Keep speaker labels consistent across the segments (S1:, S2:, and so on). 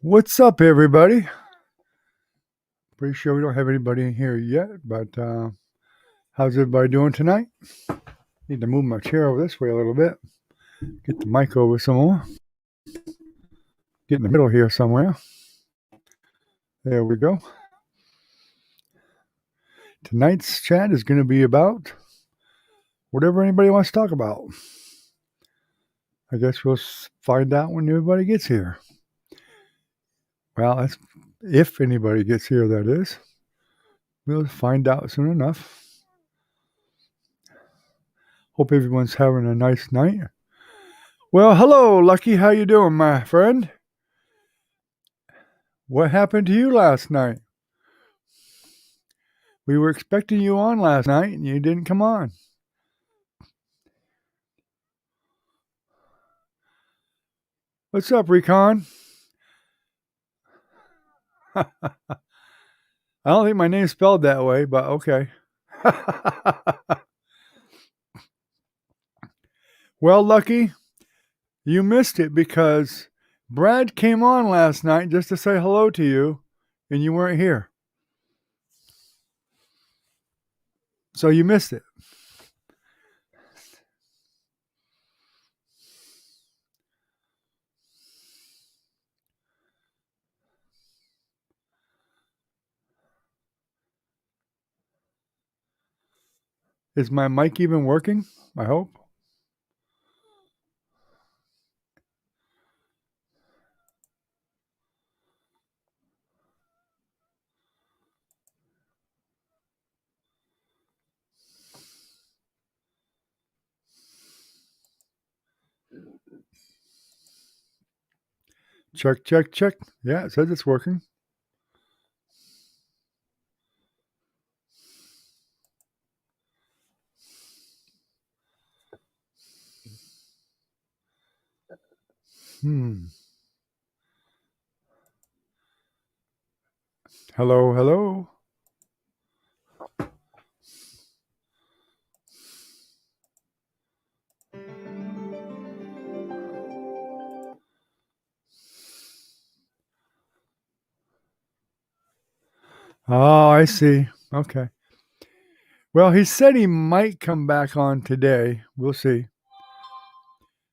S1: What's up, everybody? Pretty sure we don't have anybody in here yet, but how's everybody doing tonight? Need to move my chair over this way a little bit. Get the mic over some more. Get in the middle here somewhere. There we go. Tonight's chat is going to be about whatever anybody wants to talk about. I guess we'll find out when everybody gets here. Well, that's if anybody gets here, that is. We'll find out soon enough. Hope everyone's having a nice night. Well, hello, Lucky. How you doing, my friend? What happened to you last night? We were expecting you on last night, and you didn't come on. What's up, Recon? I don't think my name's spelled that way, but okay. Well, Lucky, you missed it because Brad came on last night just to say hello to you, and you weren't here. So you missed it. Is my mic even working? I hope. Check, check, check. Yeah, it says it's working. Hello, hello. Oh, I see. Okay. Well, he said he might come back on today. We'll see.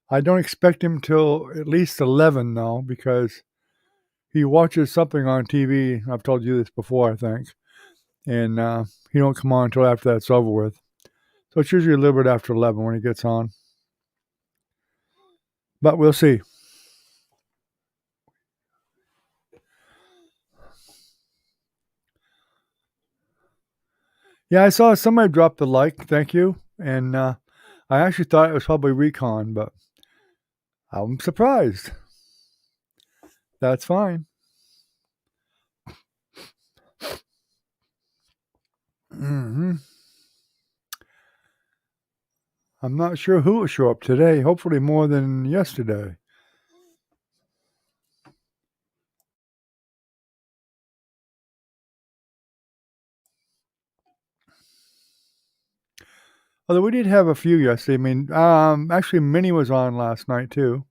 S1: I don't expect him till at least 11 though, because he watches something on TV. I've told you this before, I think, and he don't come on until after that's over with. So it's usually a little bit after 11 when he gets on. But we'll see. Yeah, I saw somebody drop the like. Thank you. And I actually thought it was probably Recon, but I'm surprised. That's fine. Mm-hmm. I'm not sure who will show up today. Hopefully more than yesterday. Although we did have a few yesterday. I mean, actually, Minnie was on last night too.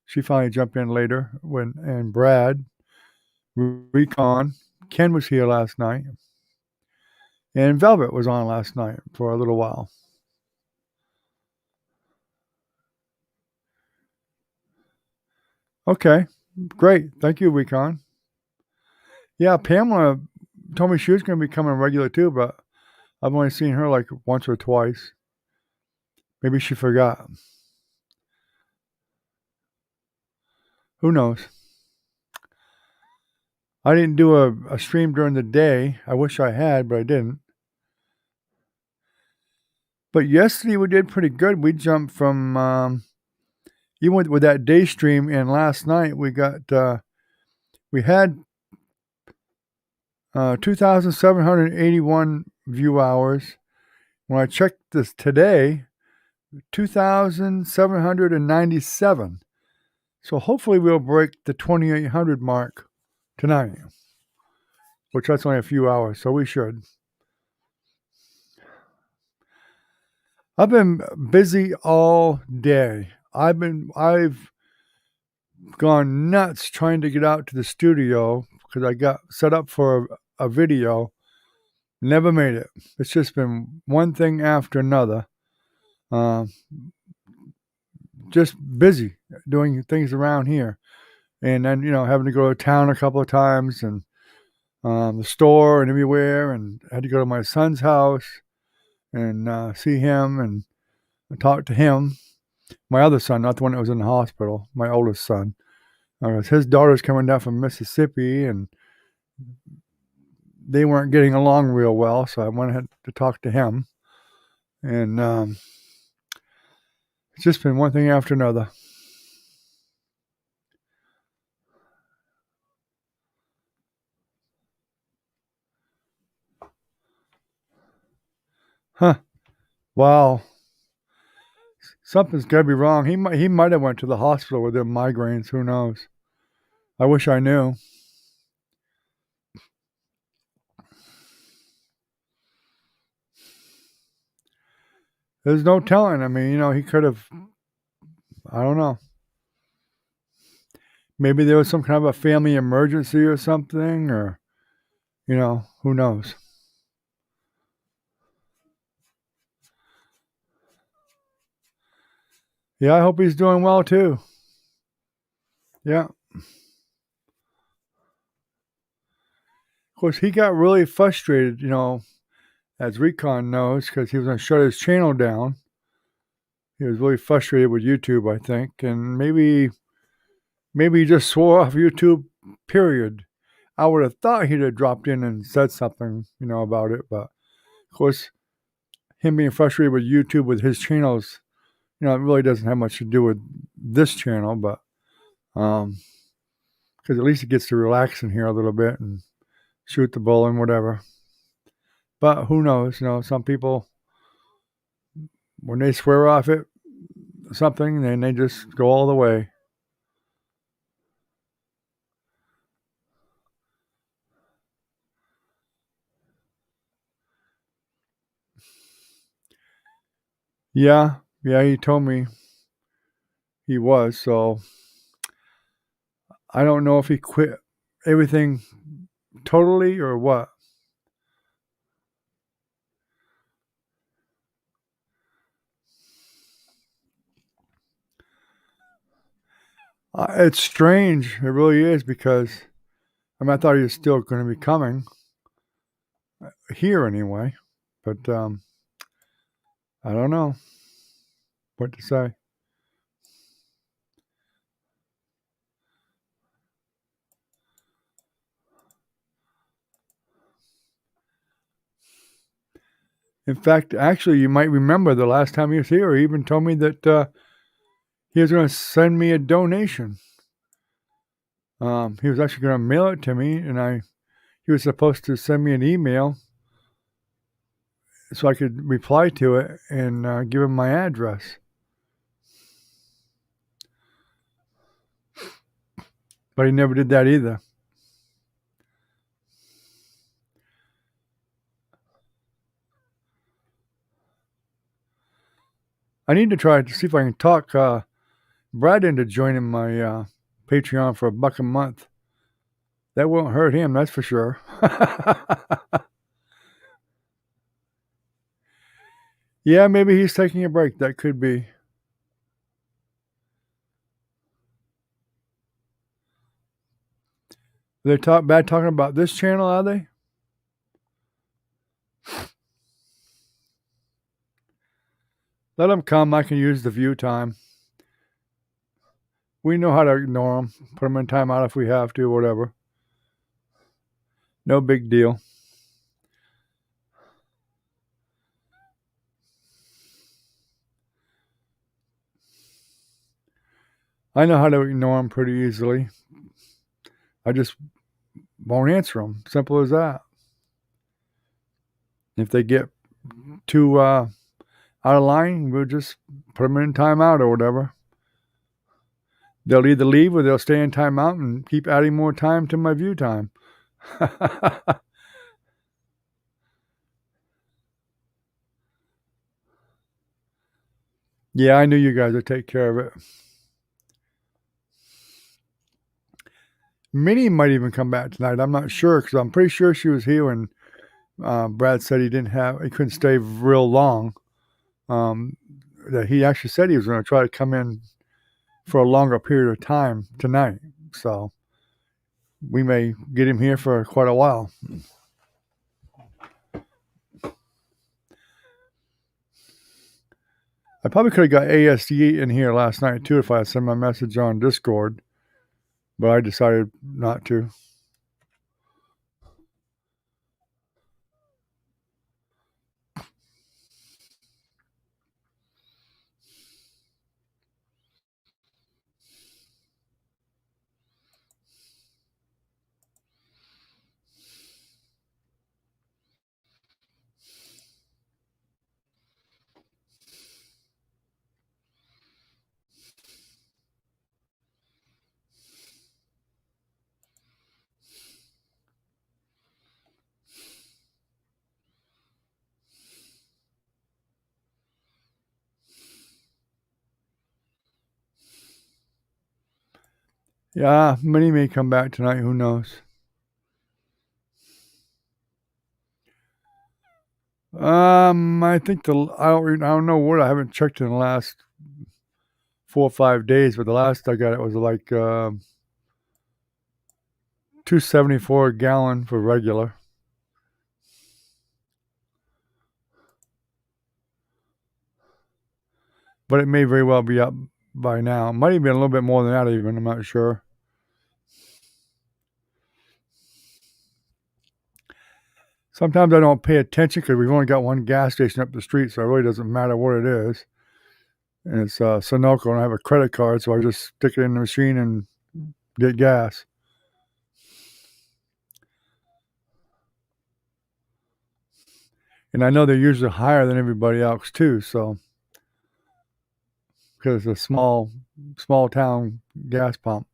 S1: She finally jumped in later and Brad, Recon, Ken was here last night, and Velvet was on last night for a little while. Okay, great. Thank you, Recon. Yeah, Pamela told me she was going to be coming regular too, but I've only seen her like once or twice. Maybe she forgot. Who knows? I didn't do a stream during the day. I wish I had, but I didn't. But yesterday we did pretty good. We jumped from even with that day stream, and last night we had 2,781 view hours. When I checked this today, 2,797. So hopefully we'll break the 2,800 mark tonight, which that's only a few hours, so we should. I've been busy all day. I've gone nuts trying to get out to the studio because I got set up for a video. Never made it. It's just been one thing after another. Uh, just busy doing things around here. And then, having to go to town a couple of times and the store and everywhere. And I had to go to my son's house and see him and talk to him. My other son, not the one that was in the hospital, my oldest son. His daughter's coming down from Mississippi, and they weren't getting along real well, so I went ahead to talk to him. And it's just been one thing after another. Huh. Wow. Something's got to be wrong. He might have went to the hospital with them migraines. Who knows? I wish I knew. There's no telling. I mean, he could have. I don't know. Maybe there was some kind of a family emergency or something, or who knows? Yeah, I hope he's doing well too. Yeah. Of course, he got really frustrated, as Recon knows, because he was going to shut his channel down. He was really frustrated with YouTube, I think, and maybe he just swore off YouTube. Period. I would have thought he'd have dropped in and said something, about it, but of course, him being frustrated with YouTube with his channels, it really doesn't have much to do with this channel, but because at least he gets to relax in here a little bit and shoot the bull and whatever. But who knows? Some people, when they swear off it, something, then they just go all the way. Yeah, he told me he was. So I don't know if he quit everything totally or what. It's strange. It really is because I thought he was still going to be coming here anyway, but I don't know what to say. In fact, actually, you might remember the last time he was here, he even told me that he was going to send me a donation. He was actually going to mail it to me, and he was supposed to send me an email so I could reply to it and give him my address. But he never did that either. I need to try to see if I can talk Brad into joining my Patreon for $1 a month. That won't hurt him, that's for sure. Yeah, maybe he's taking a break. That could be. They talk bad talking about this channel, are they? Let them come. I can use the view time. We know how to ignore them. Put them in timeout if we have to, whatever. No big deal. I know how to ignore them pretty easily. I just won't answer them. Simple as that. If they get too out of line, we'll just put them in timeout or whatever. They'll either leave or they'll stay in timeout and keep adding more time to my view time. Yeah, I knew you guys would take care of it. Minnie might even come back tonight. I'm not sure because I'm pretty sure she was here when Brad said he couldn't stay real long. That he actually said he was going to try to come in for a longer period of time tonight. So we may get him here for quite a while. I probably could have got ASD in here last night too if I had sent my message on Discord, but I decided not to. Yeah, Minnie may come back tonight. Who knows? I think I don't know what I haven't checked in the last 4 or 5 days, but the last I got it was like 274 a gallon for regular. But it may very well be up by now. It might even be a little bit more than that even. I'm not sure. Sometimes I don't pay attention because we've only got one gas station up the street, so it really doesn't matter what it is. And it's Sunoco, and I have a credit card, so I just stick it in the machine and get gas. And I know they're usually higher than everybody else too, so because it's a small town gas pump.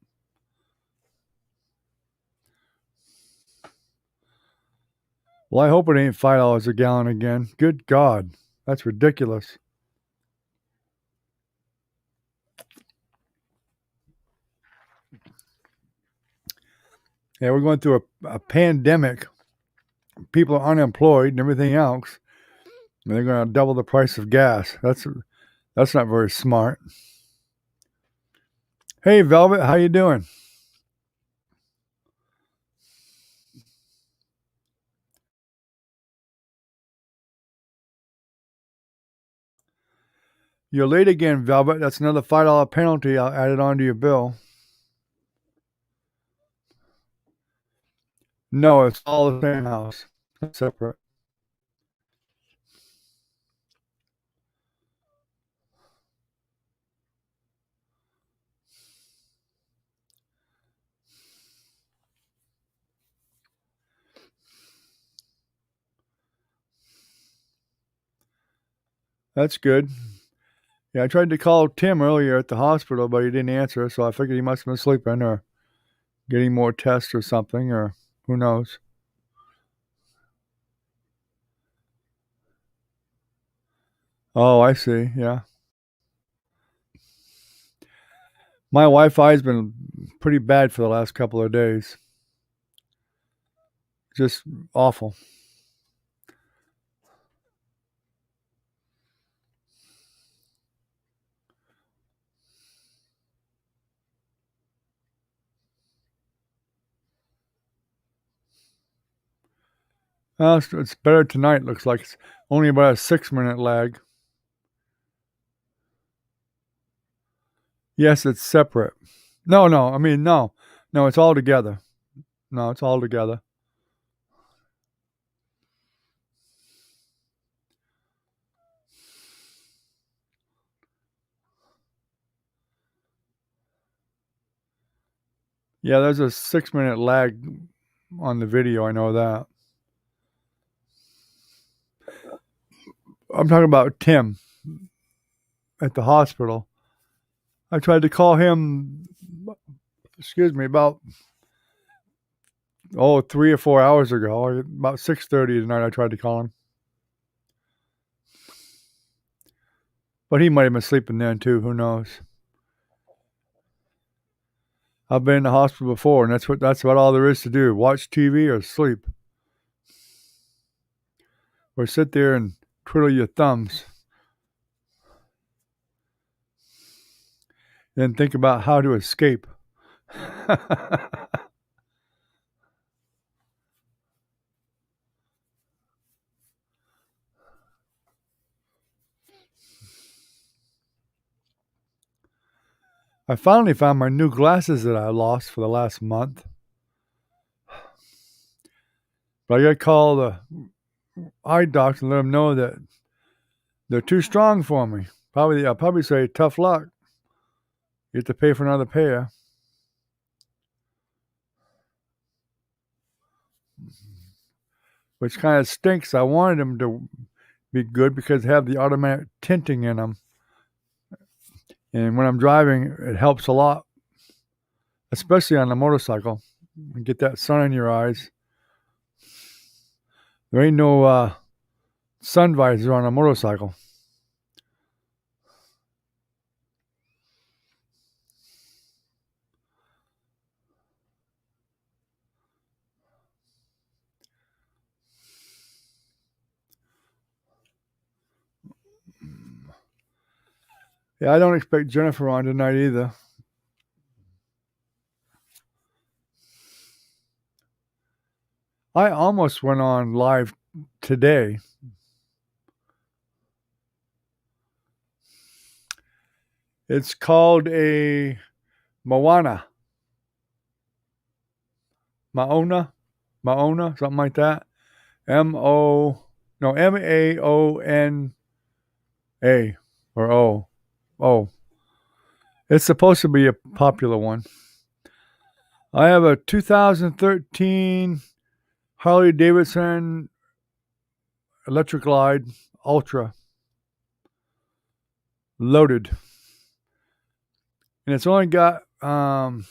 S1: Well, I hope it ain't $5 a gallon again. Good God, that's ridiculous. Yeah, we're going through a pandemic. People are unemployed and everything else, and they're going to double the price of gas. That's not very smart. Hey, Velvet, how you doing? You're late again, Velvet. That's another $5 penalty I'll add it onto your bill. No, it's all the same house. It's separate. That's good. Yeah, I tried to call Tim earlier at the hospital, but he didn't answer, so I figured he must have been sleeping or getting more tests or something, or who knows. Oh, I see. Yeah. My Wi-Fi's been pretty bad for the last couple of days. Just awful. It's better tonight. Looks like it's only about a 6-minute lag. Yes, it's separate. No. I mean, no. It's all together. No, it's all together. Yeah, there's a 6-minute lag on the video. I know that. I'm talking about Tim at the hospital. I tried to call him. Excuse me, about 3 or 4 hours ago. About 6:30 tonight, I tried to call him, but he might have been sleeping then too. Who knows? I've been in the hospital before, and that's about all there is to do. Watch TV or sleep. Or sit there and twiddle your thumbs. Then think about how to escape. I finally found my new glasses that I lost for the last month. But I got to call the eye doctor and let them know that they're too strong for me. I'll probably say, tough luck. You have to pay for another pair. Which kind of stinks. I wanted them to be good because they have the automatic tinting in them. And when I'm driving, it helps a lot, especially on a motorcycle. You get that sun in your eyes. There ain't no sun visor on a motorcycle. Yeah, I don't expect Jennifer on tonight either. I almost went on live today. It's called a Maona, something like that. Maona or O. Oh. It's supposed to be a popular one. I have a 2013 Harley Davidson Electric Glide Ultra loaded. And it's only got about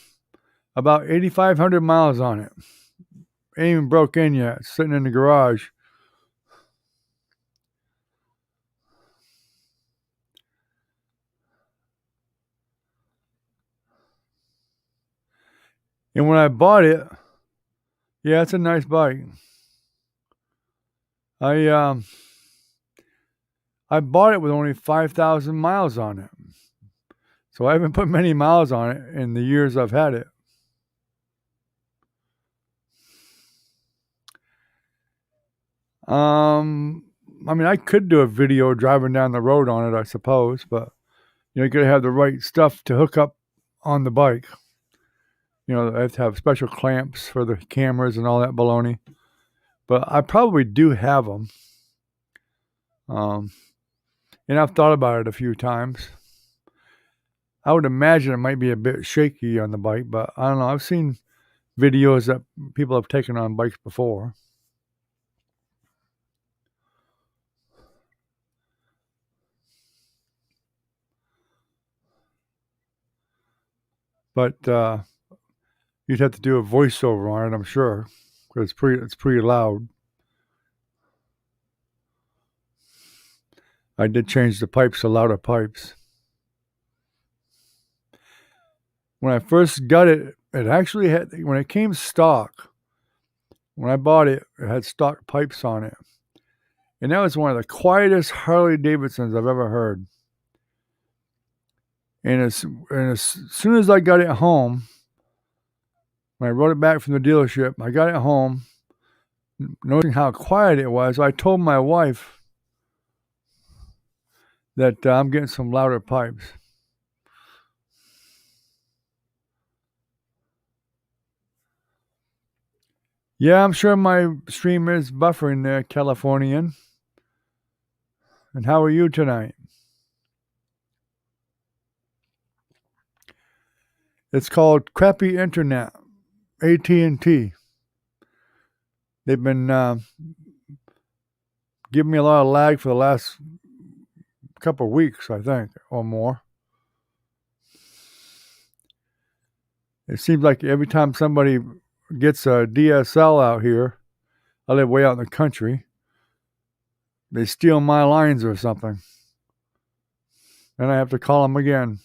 S1: 8,500 miles on it. Ain't even broke in yet. It's sitting in the garage. And when I bought it, yeah, it's a nice bike. I bought it with only 5,000 miles on it. So I haven't put many miles on it in the years I've had it. I mean, I could do a video driving down the road on it, I suppose, but you got to have the right stuff to hook up on the bike. I have to have special clamps for the cameras and all that baloney. But I probably do have them. And I've thought about it a few times. I would imagine it might be a bit shaky on the bike, but I don't know. I've seen videos that people have taken on bikes before. But you'd have to do a voiceover on it, I'm sure, because it's pretty loud. I did change the pipes to louder pipes. When I first got it, it actually had, when it came stock, when I bought it, it had stock pipes on it. And that was one of the quietest Harley Davidsons I've ever heard. And as soon as I got it home, when I rode it back from the dealership, I got it home, noticing how quiet it was. I told my wife that I'm getting some louder pipes. Yeah, I'm sure my stream is buffering there, Californian. And how are you tonight? It's called Crappy Internet, AT&T. They've been giving me a lot of lag for the last couple of weeks, I think, or more. It seems like every time somebody gets a DSL out here, I live way out in the country, they steal my lines or something. Then I have to call them again.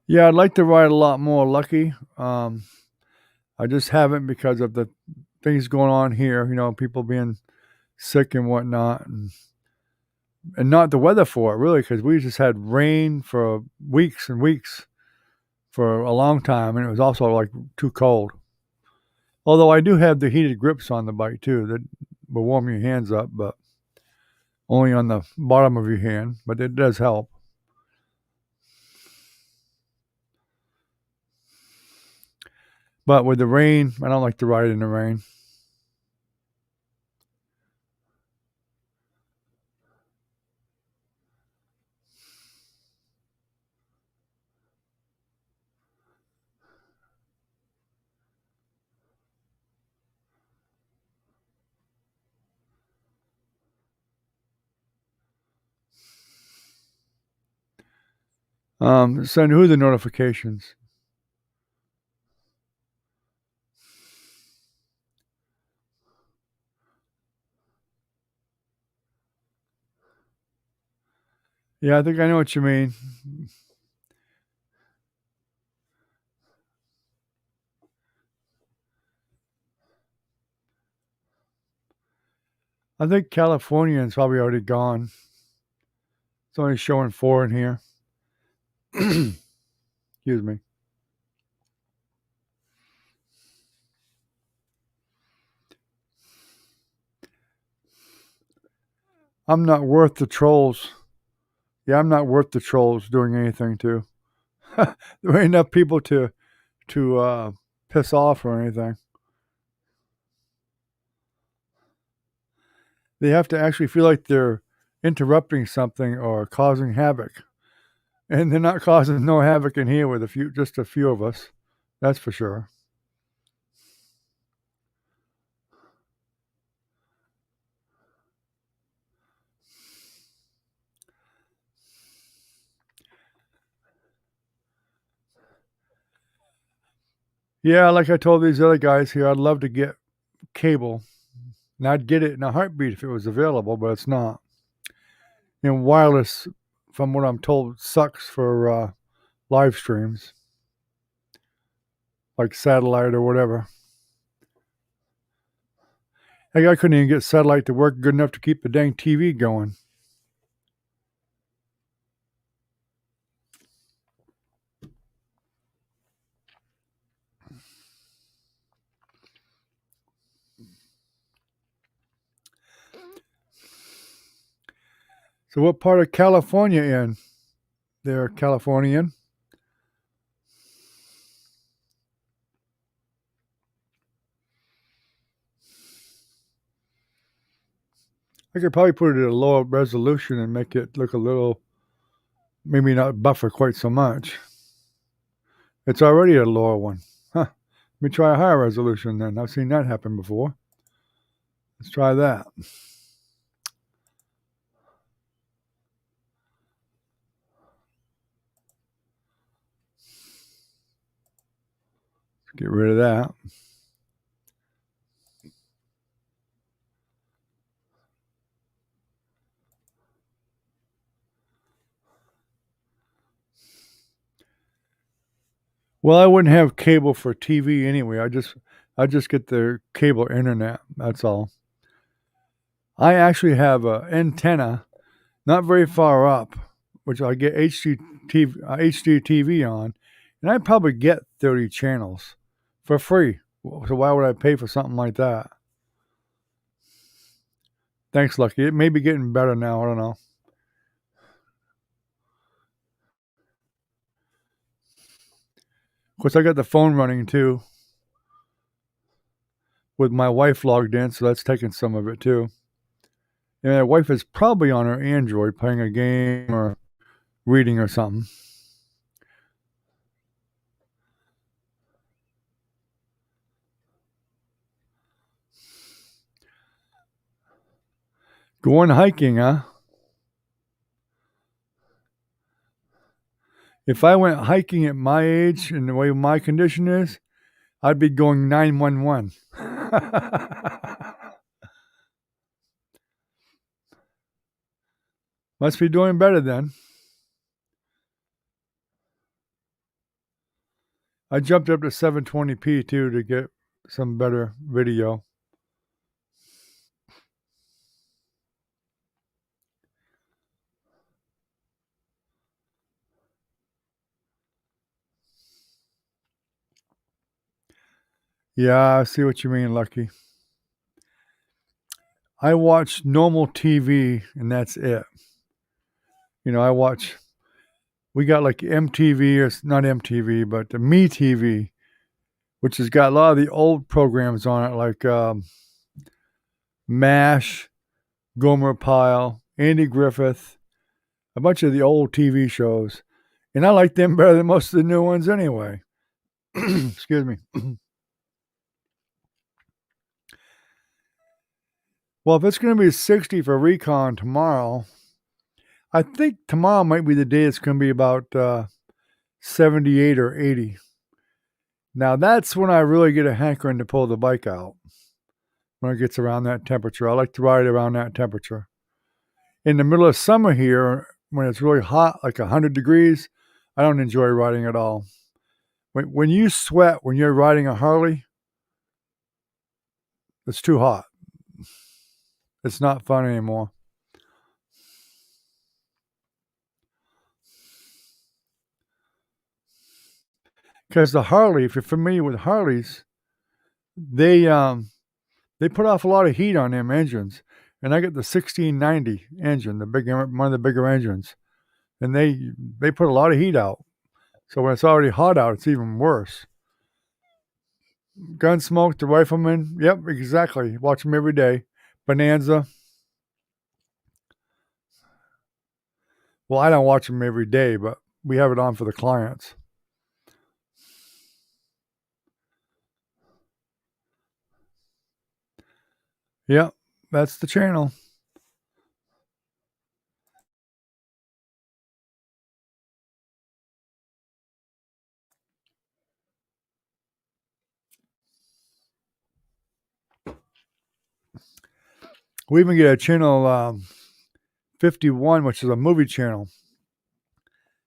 S1: Yeah, I'd like to ride a lot more Lucky. I just haven't because of the things going on here. People being sick and whatnot, and not the weather for it really, because we just had rain for weeks and weeks for a long time, and it was also like too cold. Although I do have the heated grips on the bike too that will warm your hands up, but only on the bottom of your hand. But it does help. But with the rain, I don't like to ride in the rain. Send who the notifications? Yeah, I think I know what you mean. I think California is probably already gone. It's only showing 4 in here. Excuse me. I'm not worth the trolls. Yeah, I'm not worth the trolls doing anything to. There ain't enough people to piss off or anything. They have to actually feel like they're interrupting something or causing havoc, and they're not causing no havoc in here with just a few of us. That's for sure. Yeah, like I told these other guys here, I'd love to get cable, and I'd get it in a heartbeat if it was available, but it's not. Wireless, from what I'm told, sucks for live streams, like satellite or whatever. Hey, I couldn't even get satellite to work good enough to keep the dang TV going. So, what part of California in? They're Californian. I could probably put it at a lower resolution and make it look a little, maybe not buffer quite so much. It's already a lower one. Huh. Let me try a higher resolution then. I've seen that happen before. Let's try that. Get rid of that. Well, I wouldn't have cable for TV anyway. I just get the cable internet. That's all. I actually have an antenna not very far up, which I get HD TV on, and I probably get 30 channels for free. So why would I pay for something like that? Thanks, Lucky. It may be getting better now. I don't know. Of course, I got the phone running too, with my wife logged in, so that's taking some of it too. And my wife is probably on her Android playing a game or reading or something. Going hiking, huh? If I went hiking at my age and the way my condition is, I'd be going 911. Must be doing better then. I jumped up to 720p too to get some better video. Yeah, I see what you mean, Lucky. I watch normal TV and that's it. We got like MTV, or not MTV, but the Me TV, which has got a lot of the old programs on it, like MASH, Gomer Pyle, Andy Griffith, a bunch of the old TV shows. And I like them better than most of the new ones anyway. Excuse me. Well, if it's going to be 60 for recon tomorrow, I think tomorrow might be the day it's going to be about 78 or 80. Now, that's when I really get a hankering to pull the bike out, when it gets around that temperature. I like to ride around that temperature. In the middle of summer here, when it's really hot, like 100 degrees, I don't enjoy riding at all. When you sweat when you're riding a Harley, it's too hot. It's not fun anymore. Because the Harley, if you're familiar with Harleys, they they put off a lot of heat on them engines. And I got the 1690 engine, one of the bigger engines, and they put a lot of heat out. So when it's already hot out, it's even worse. Gunsmoke, the Rifleman, yep, exactly. Watch them every day. Bonanza. Well, I don't watch them every day, but we have it on for the clients. Yep, that's the channel. We even get a channel 51, which is a movie channel.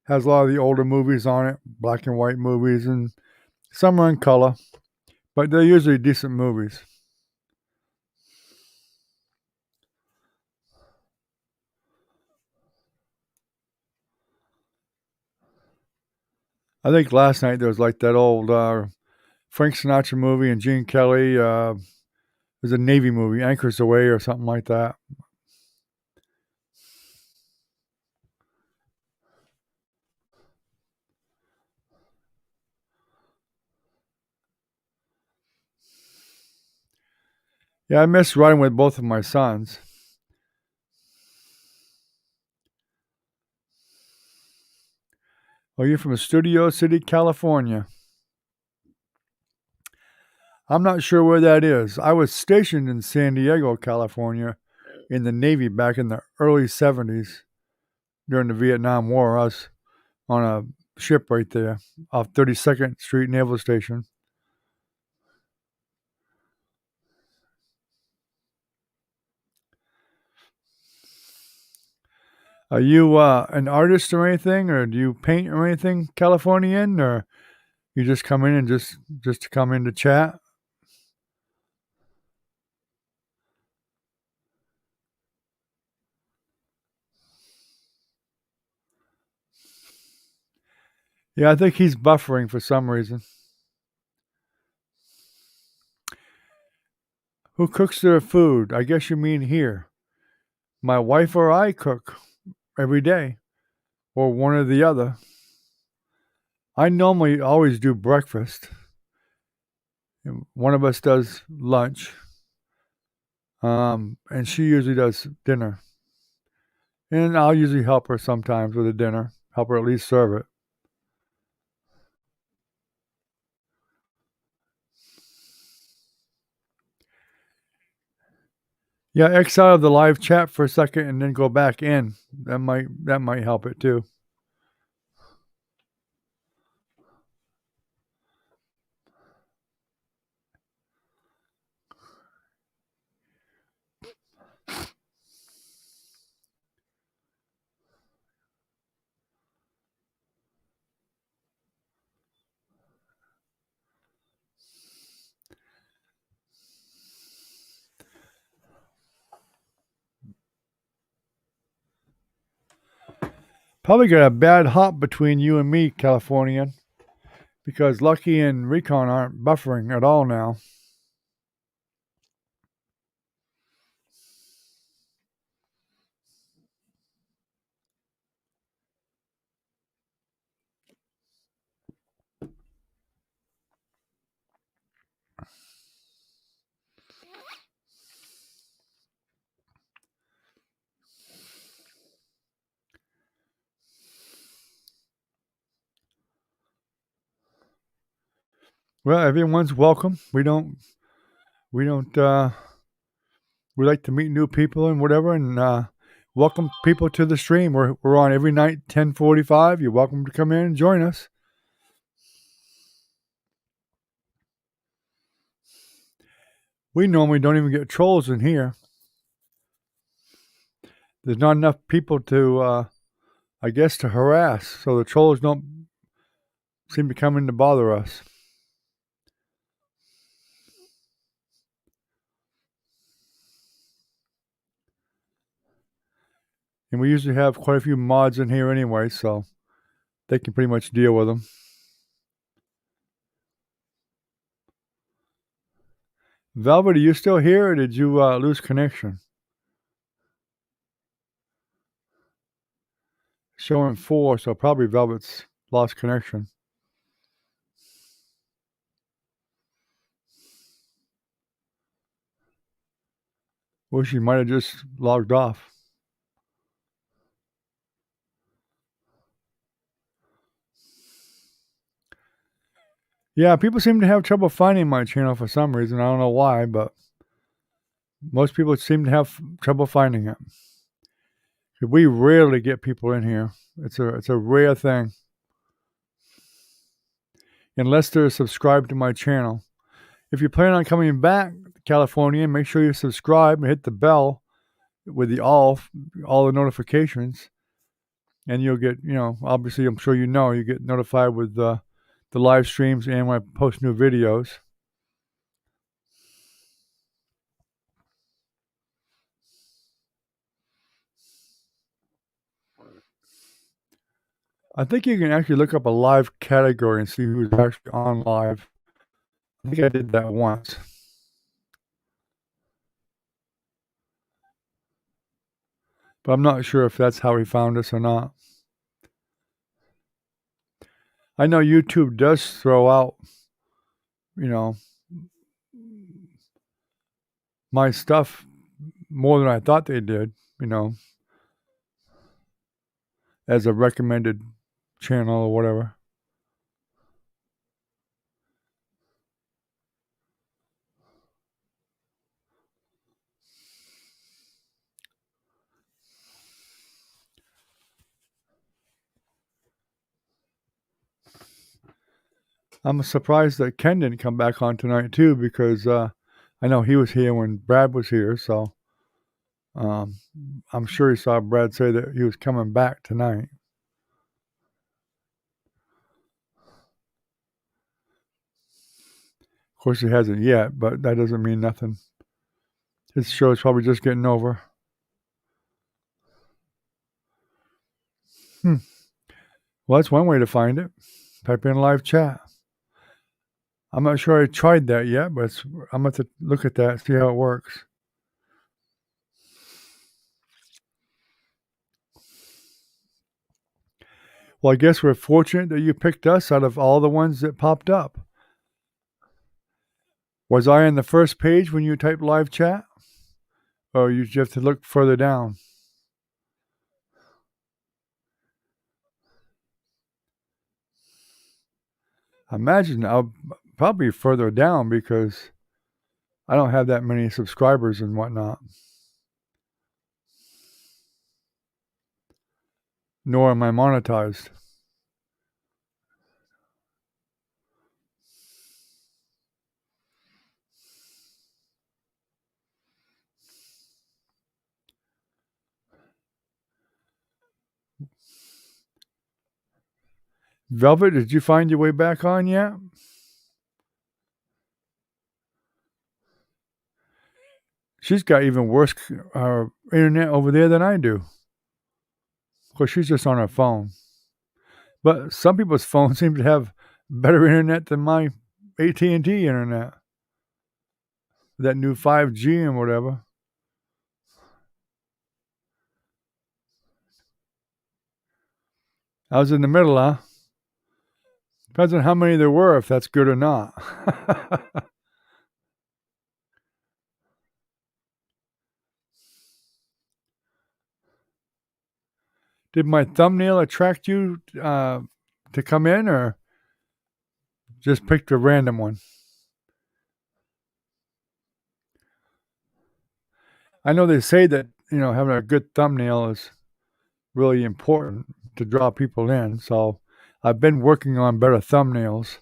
S1: Has a lot of the older movies on it, black and white movies, and some are in color, but they're usually decent movies. I think last night there was like that old Frank Sinatra movie and Gene Kelly. It was a Navy movie, Anchors Away or something like that. Yeah, I miss riding with both of my sons. Oh, you're from Studio City, California. I'm not sure where that is. I was stationed in San Diego, California, in the Navy back in the early 70s during the Vietnam War. I was on a ship right there off 32nd Street Naval Station. Are you an artist or anything, or do you paint or anything, Californian, or you just come in and just come in to chat? Yeah, I think he's buffering for some reason. Who cooks their food? I guess you mean here. My wife or I cook every day, or one or the other. I normally always do breakfast. One of us does lunch, and she usually does dinner. And I'll usually help her sometimes with the dinner, help her at least serve it. Yeah, X out of the live chat for a second and then go back in. That might help it too. Probably got a bad hop between you and me, Californian, because Lucky and Recon aren't buffering at all now. Well, everyone's welcome. We don't we like to meet new people and whatever, and welcome people to the stream. We're on every night, 10:45. You're welcome to come in and join us. We normally don't even get trolls in here. There's not enough people to, I guess, to harass, so the trolls don't seem to come in to bother us. And we usually have quite a few mods in here anyway, so they can pretty much deal with them. Velvet, are you still here, or did you lose connection? Showing 4, so probably Velvet's lost connection. Or she might have just logged off. Yeah, people seem to have trouble finding my channel for some reason. I don't know why, but most people seem to have trouble finding it. We rarely get people in here. It's a rare thing. Unless they're subscribed to my channel. If you plan on coming back, California, make sure you subscribe and hit the bell with the all the notifications, and you'll get, obviously, I'm sure you get notified with the live streams and when I post new videos. I think you can actually look up a live category and see who's actually on live. I think I did that once. But I'm not sure if that's how he found us or not. I know YouTube does throw out, my stuff more than I thought they did, as a recommended channel or whatever. I'm surprised that Ken didn't come back on tonight too, because I know he was here when Brad was here, so I'm sure he saw Brad say that he was coming back tonight. Of course, he hasn't yet, but that doesn't mean nothing. His show is probably just getting over. Well, that's one way to find it. Type in live chat. I'm not sure I tried that yet, but I'm going to look at that, see how it works. Well, I guess we're fortunate that you picked us out of all the ones that popped up. Was I on the first page when you typed live chat? Or you just have to look further down? I imagine I'll probably further down because I don't have that many subscribers and whatnot. Nor am I monetized. Velvet, did you find your way back on yet? She's got even worse internet over there than I do. course, she's just on her phone. But some people's phones seem to have better internet than my AT&T internet. That new 5G and whatever. I was in the middle, huh? Depends on how many there were, if that's good or not. Did my thumbnail attract you to come in, or just picked a random one? I know they say that, having a good thumbnail is really important to draw people in, so I've been working on better thumbnails.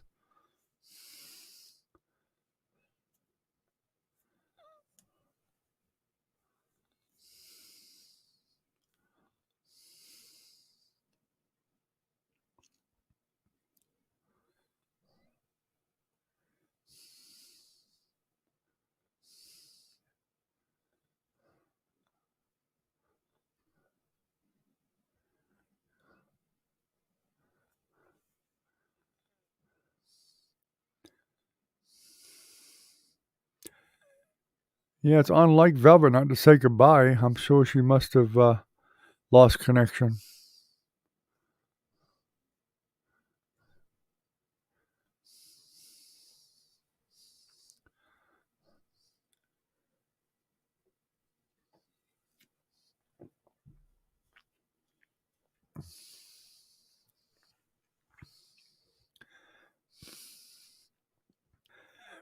S1: Yeah, it's unlike Velvet not to say goodbye. I'm sure she must have lost connection.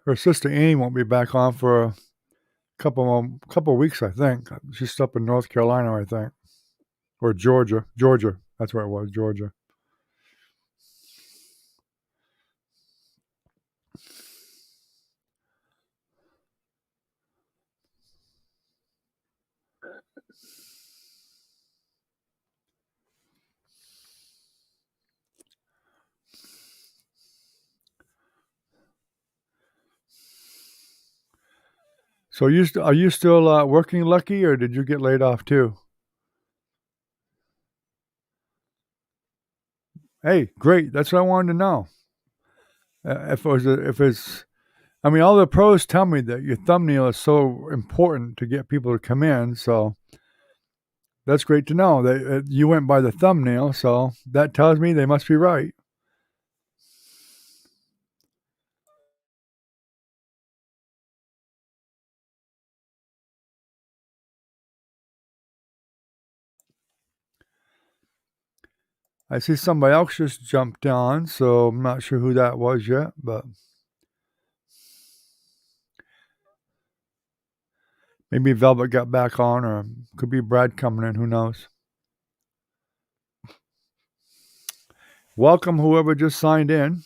S1: Her sister Annie won't be back on for a couple of weeks, I think. She's up in North Carolina, I think, or Georgia. Georgia, that's where it was, Georgia. So are you still working, Lucky, or did you get laid off too? Hey, great. That's what I wanted to know. If it's, I mean, all the pros tell me that your thumbnail is so important to get people to come in. So that's great to know that you went by the thumbnail. So that tells me they must be right. I see somebody else just jumped on, so I'm not sure who that was yet, but maybe Velvet got back on, or could be Brad coming in. Who knows? Welcome, whoever just signed in.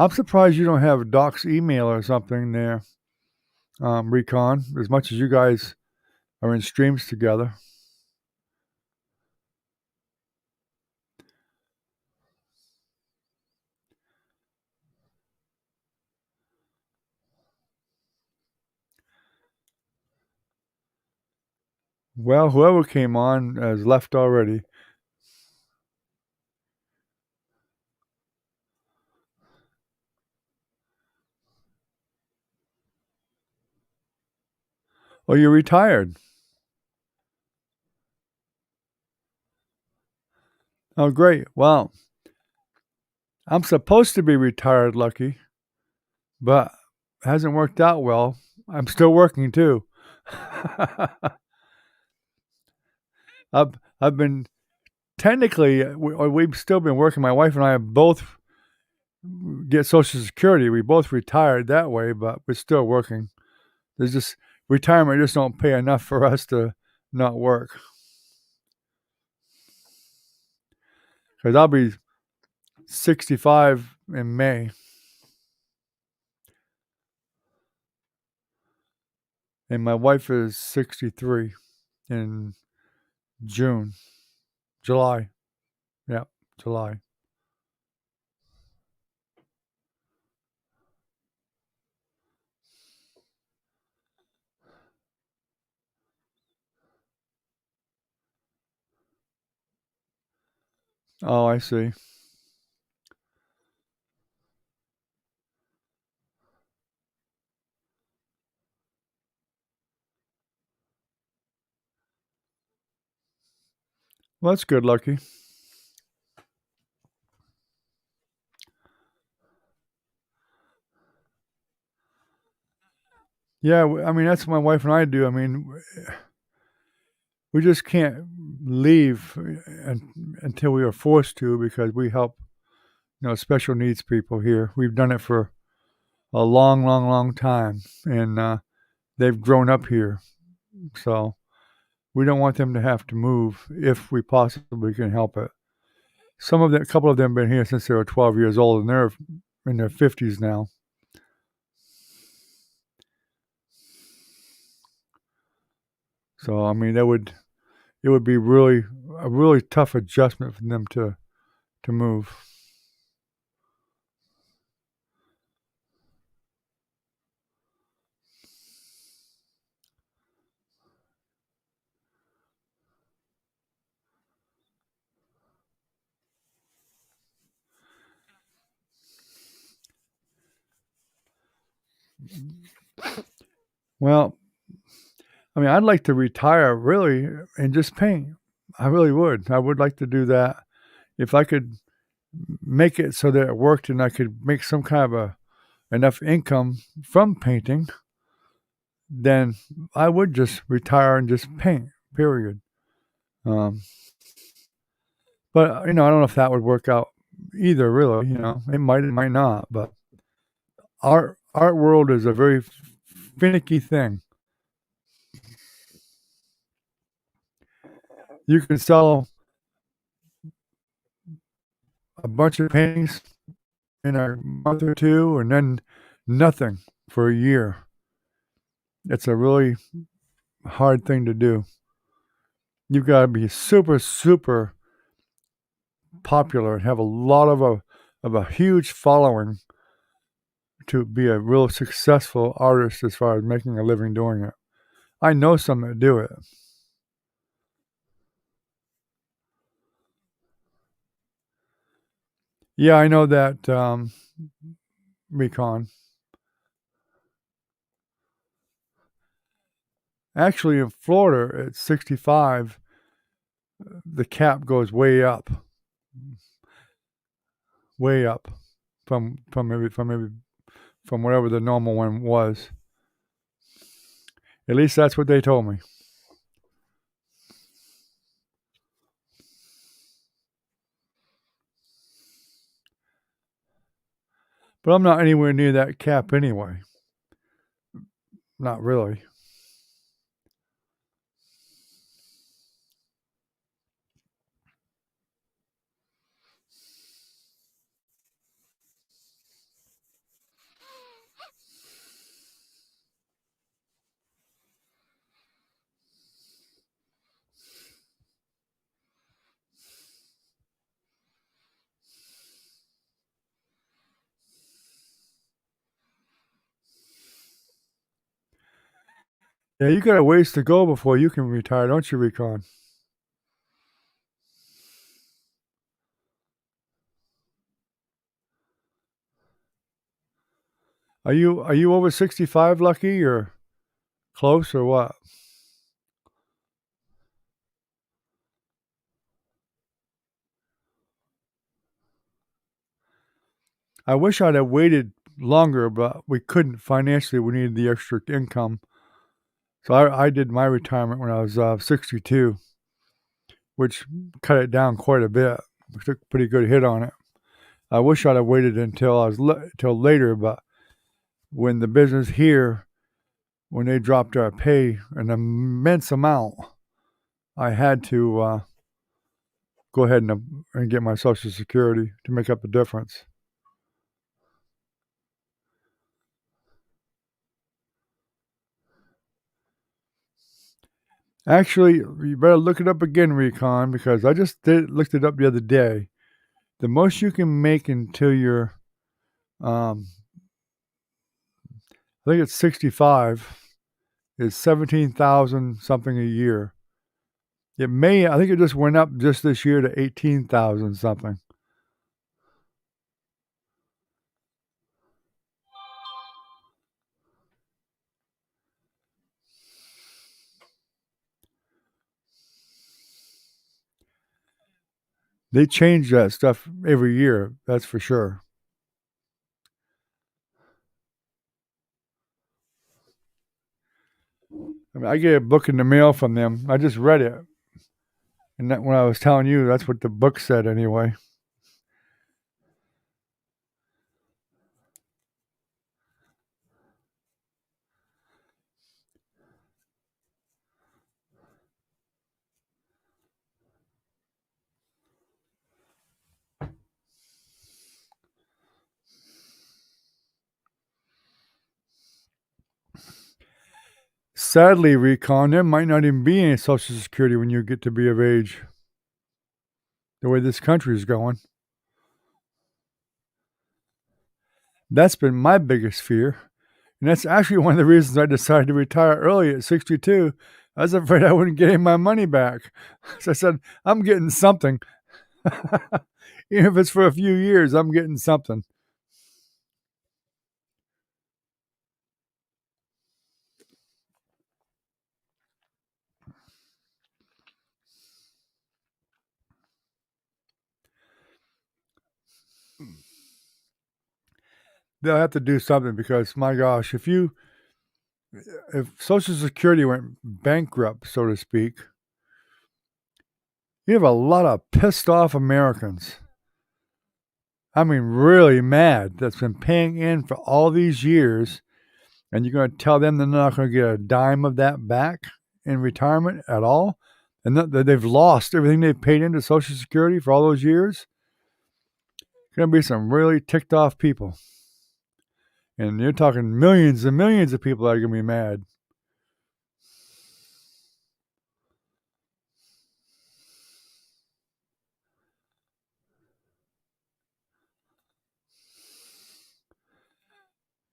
S1: I'm surprised you don't have Doc's email or something there, Recon, as much as you guys are in streams together. Well, whoever came on has left already. Oh, you're retired. Oh, great. Well, I'm supposed to be retired, Lucky, but it hasn't worked out well. I'm still working too. I've been technically we've still been working. My wife and I have both get Social Security. We both retired that way, but we're still working. There's just retirement just don't pay enough for us to not work. Because I'll be 65 in May, and my wife is 63 in June, July. Yeah, July. Oh, I see. Well, that's good, Lucky. Yeah, I mean, that's what my wife and I do. I mean, we just can't leave until we are forced to because we help, special needs people here. We've done it for a long, long, long time, and they've grown up here. So we don't want them to have to move if we possibly can help it. A couple of them, have been here since they were 12 years old, and they're in their 50s now. So I mean, it would be really a really tough adjustment for them to move. Well, I mean, I'd like to retire really and just paint. I really would. I would like to do that if I could make it so that it worked and I could make some kind of a enough income from painting. Then I would just retire and just paint. Period. Um, but I don't know if that would work out either. Really, it might not. But art world is a very finicky thing. You can sell a bunch of paintings in a month or two, and then nothing for a year. It's a really hard thing to do. You've got to be super, super popular and have a lot of a huge following to be a real successful artist as far as making a living doing it. I know some that do it. Yeah, I know that, Recon. Actually, in Florida, at 65, the cap goes way up from whatever the normal one was. At least that's what they told me. But I'm not anywhere near that cap anyway. Not really. Yeah, you got a ways to go before you can retire, don't you, Recon? Are you over 65, Lucky, or close, or what? I wish I'd have waited longer, but we couldn't financially. We needed the extra income, so I did my retirement when I was 62, which cut it down quite a bit. We took a pretty good hit on it. I wish I'd have waited until till later, but when the business here, when they dropped our pay an immense amount, I had to go ahead and get my Social Security to make up the difference. Actually, you better look it up again, Recon, because I just looked it up the other day. The most you can make until you're, um, I think it's 65, is 17,000 something a year. I think it just went up just this year to 18,000 something. They change that stuff every year, that's for sure. I mean, I get a book in the mail from them. I just read it. And that, when I was telling you, that's what the book said anyway. Sadly, Recon, there might not even be any Social Security when you get to be of age. The way this country is going. That's been my biggest fear. And that's actually one of the reasons I decided to retire early at 62. I was afraid I wouldn't get any of my money back. So I said, I'm getting something. Even if it's for a few years, I'm getting something. They'll have to do something because, my gosh, if Social Security went bankrupt, so to speak, you have a lot of pissed off Americans. I mean, really mad that's been paying in for all these years, and you're going to tell them they're not going to get a dime of that back in retirement at all, and that they've lost everything they've paid into Social Security for all those years. Going to be some really ticked off people, and you're talking millions and millions of people that are going to be mad.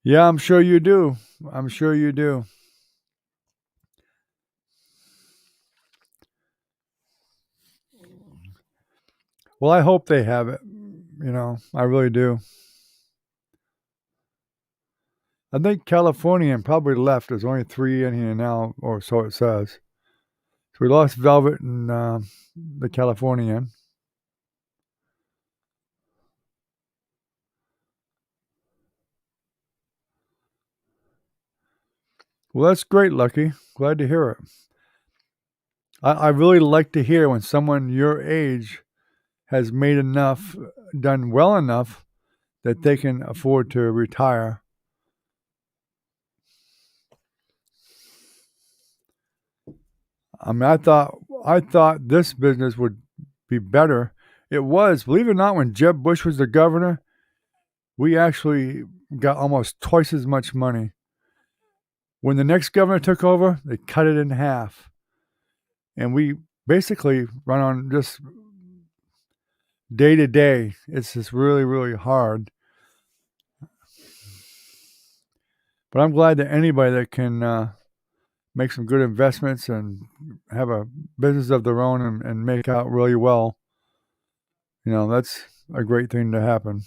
S1: Yeah, I'm sure you do. I'm sure you do. Well, I hope they have it. I really do. I think Californian probably left. There's only 3 in here now, or so it says. So we lost Velvet and the Californian. Well, that's great, Lucky. Glad to hear it. I really like to hear when someone your age has made enough, done well enough that they can afford to retire. I mean, I thought this business would be better. It was, believe it or not, when Jeb Bush was the governor, we actually got almost twice as much money. When the next governor took over, they cut it in half. And we basically run on just day to day. It's just really, really hard. But I'm glad that anybody that can make some good investments and have a business of their own and make out really well, that's a great thing to happen.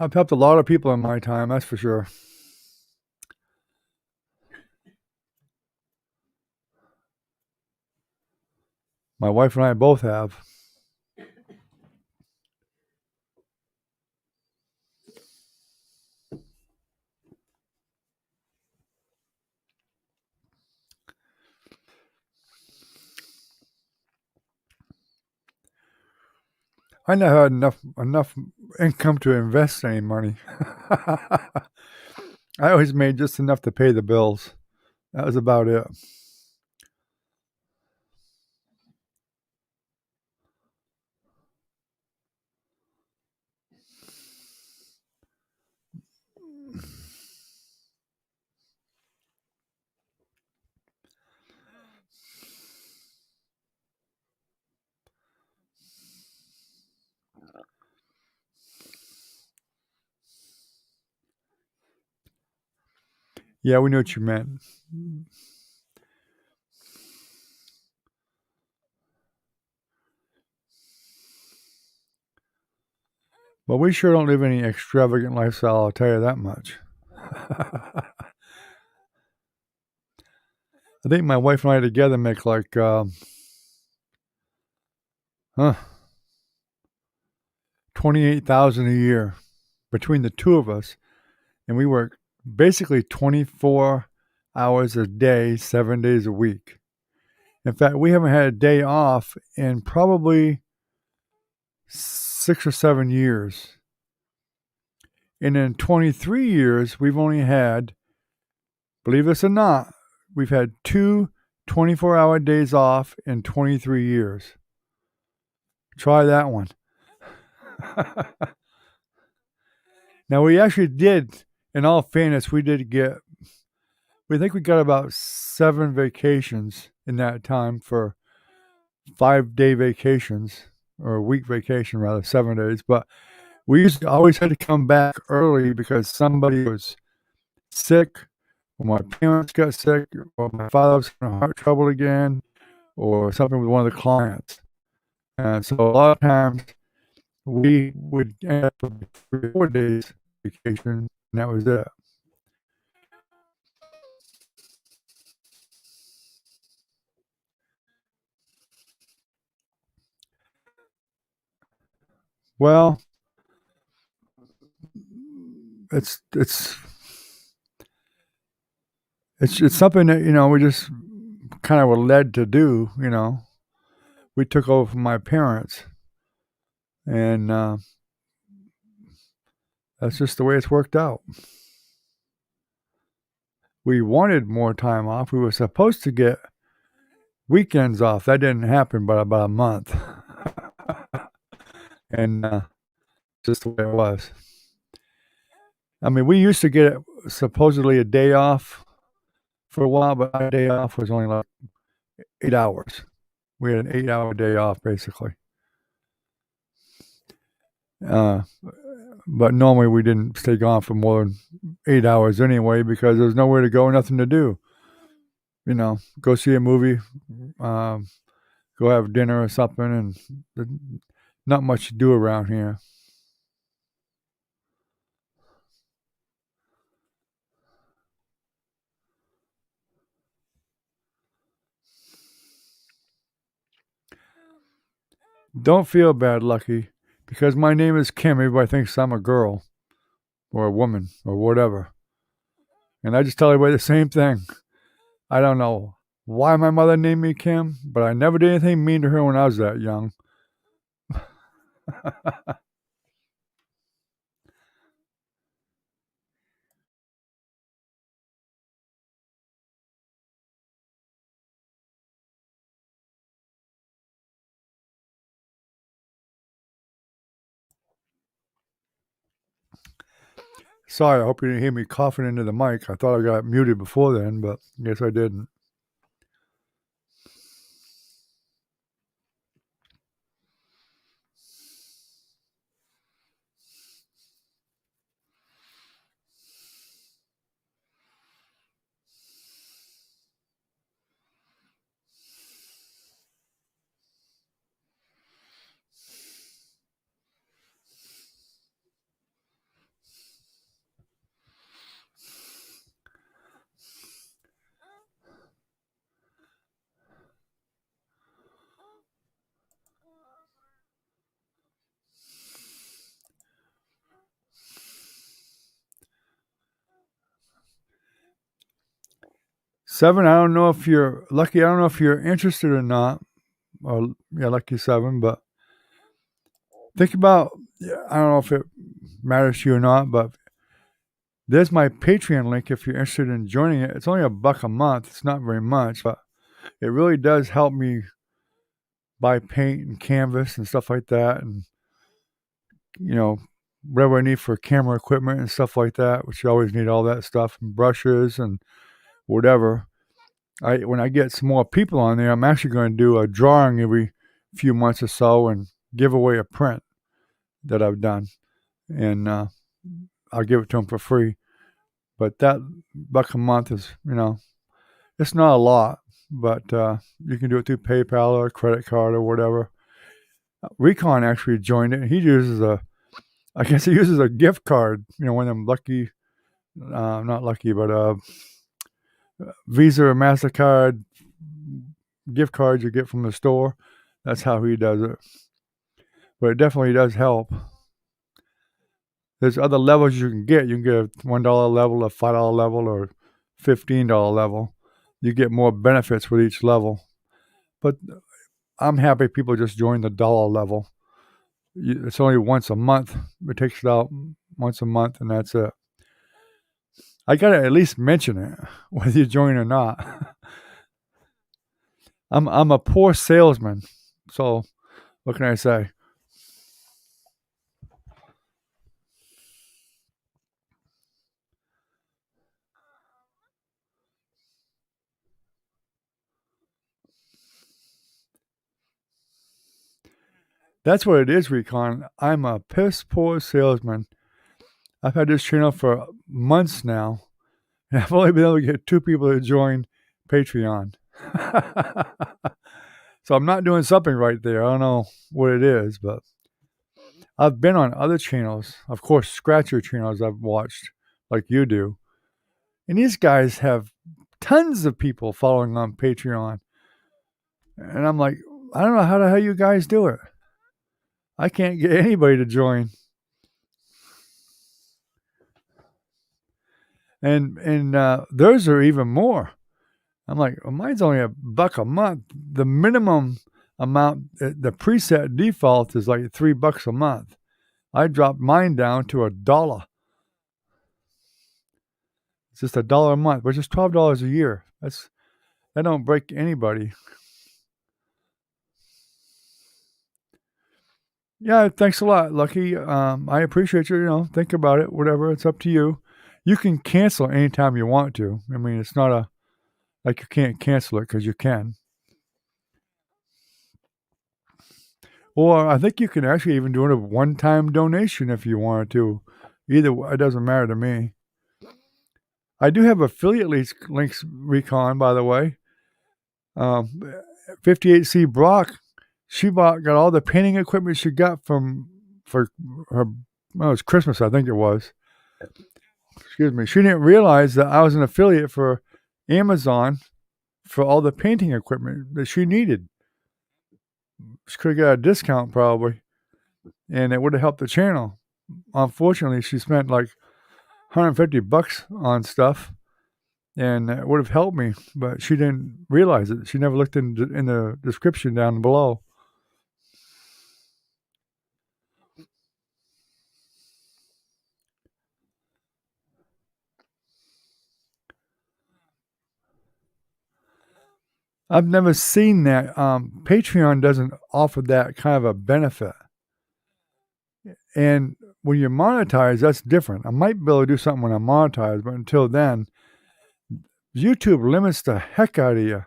S1: I've helped a lot of people in my time, that's for sure. My wife and I both have. I never had enough income to invest any money. I always made just enough to pay the bills. That was about it. Yeah, we knew what you meant. But we sure don't live any extravagant lifestyle, I'll tell you that much. I think my wife and I together make like, huh, 28,000 a year between the two of us, and we work basically 24 hours a day, 7 days a week. In fact, we haven't had a day off in probably 6 or 7 years. And in 23 years, we've only had, believe this or not, we've had two 24-hour days off in 23 years. Try that one. Now, we actually did, in all fairness, we think we got about 7 vacations in that time for 5-day vacations, or a week vacation rather, 7 days. But we used to always had to come back early because somebody was sick, or my parents got sick, or my father was having heart trouble again, or something with one of the clients. And so a lot of times we would end up with 3 or 4 days vacation, and that was it. Well, it's it's it's something that we just kind of were led to do. We took over from my parents, and that's just the way it's worked out. We wanted more time off. We were supposed to get weekends off. That didn't happen, but about a month, and just the way it was. I mean, we used to get supposedly a day off for a while, but our day off was only like 8 hours. We had an 8-hour day off, basically. Uh, but normally we didn't stay gone for more than 8 hours anyway because there was nowhere to go, nothing to do. Go see a movie, um, go have dinner or something, and not much to do around here. Don't feel bad, Lucky, because my name is Kim. Everybody thinks I'm a girl or a woman or whatever. And I just tell everybody the same thing. I don't know why my mother named me Kim, but I never did anything mean to her when I was that young. Sorry, I hope you didn't hear me coughing into the mic. I thought I got muted before then, but I guess I didn't. 7, I don't know if you're lucky. I don't know if you're interested or not. Or yeah, Lucky 7, but think about. Yeah, I don't know if it matters to you or not, but there's my Patreon link if you're interested in joining it. It's only $1 a month. It's not very much, but it really does help me buy paint and canvas and stuff like that, and you know whatever I need for camera equipment and stuff like that, which you always need all that stuff and brushes and whatever. When I get some more people on there, I'm actually going to do a drawing every few months or so and give away a print that I've done, and I'll give it to them for free. But that buck a month is, it's not a lot, but you can do it through PayPal or credit card or whatever. Recon actually joined it. I guess he uses a gift card. One of them lucky, not lucky, but Visa or MasterCard gift cards you get from the store. That's how he does it. But it definitely does help. There's other levels you can get. You can get a $1 level, a $5 level, or $15 level. You get more benefits with each level. But I'm happy people just join the dollar level. It's only once a month. It takes it out once a month, and that's it. I gotta at least mention it, whether you join or not. I'm a poor salesman, so what can I say? That's what it is, Recon. I'm a piss poor salesman. I've had this channel for months now, and I've only been able to get 2 people to join Patreon. So I'm not doing something right there. I don't know what it is, but I've been on other channels, of course, scratcher channels I've watched, like you do. And these guys have tons of people following on Patreon. And I'm like, I don't know how the hell you guys do it. I can't get anybody to join. And theirs are even more. I'm like, well, mine's only $1 a month. The minimum amount, the preset default is like $3 a month. I dropped mine down to $1. It's just $1 a month, which is $12 a year. That don't break anybody. Yeah, thanks a lot, Lucky. I appreciate you. Think about it. Whatever, it's up to you. You can cancel anytime you want to. I mean, it's not like you can't cancel it because you can. Or I think you can actually even do a one-time donation if you wanted to. Either way, it doesn't matter to me. I do have affiliate links, Recon, by the way. 58C Brock, she got all the painting equipment she got for her. Well, it was Christmas, I think it was. Excuse me. She didn't realize that I was an affiliate for Amazon for all the painting equipment that she needed. She could have got a discount probably, and it would have helped the channel. Unfortunately, she spent like $150 on stuff, and it would have helped me, but she didn't realize it. She never looked in the description down below. I've never seen that. Patreon doesn't offer that kind of a benefit. And when you're monetized, that's different. I might be able to do something when I'm monetized, but until then, YouTube limits the heck out of you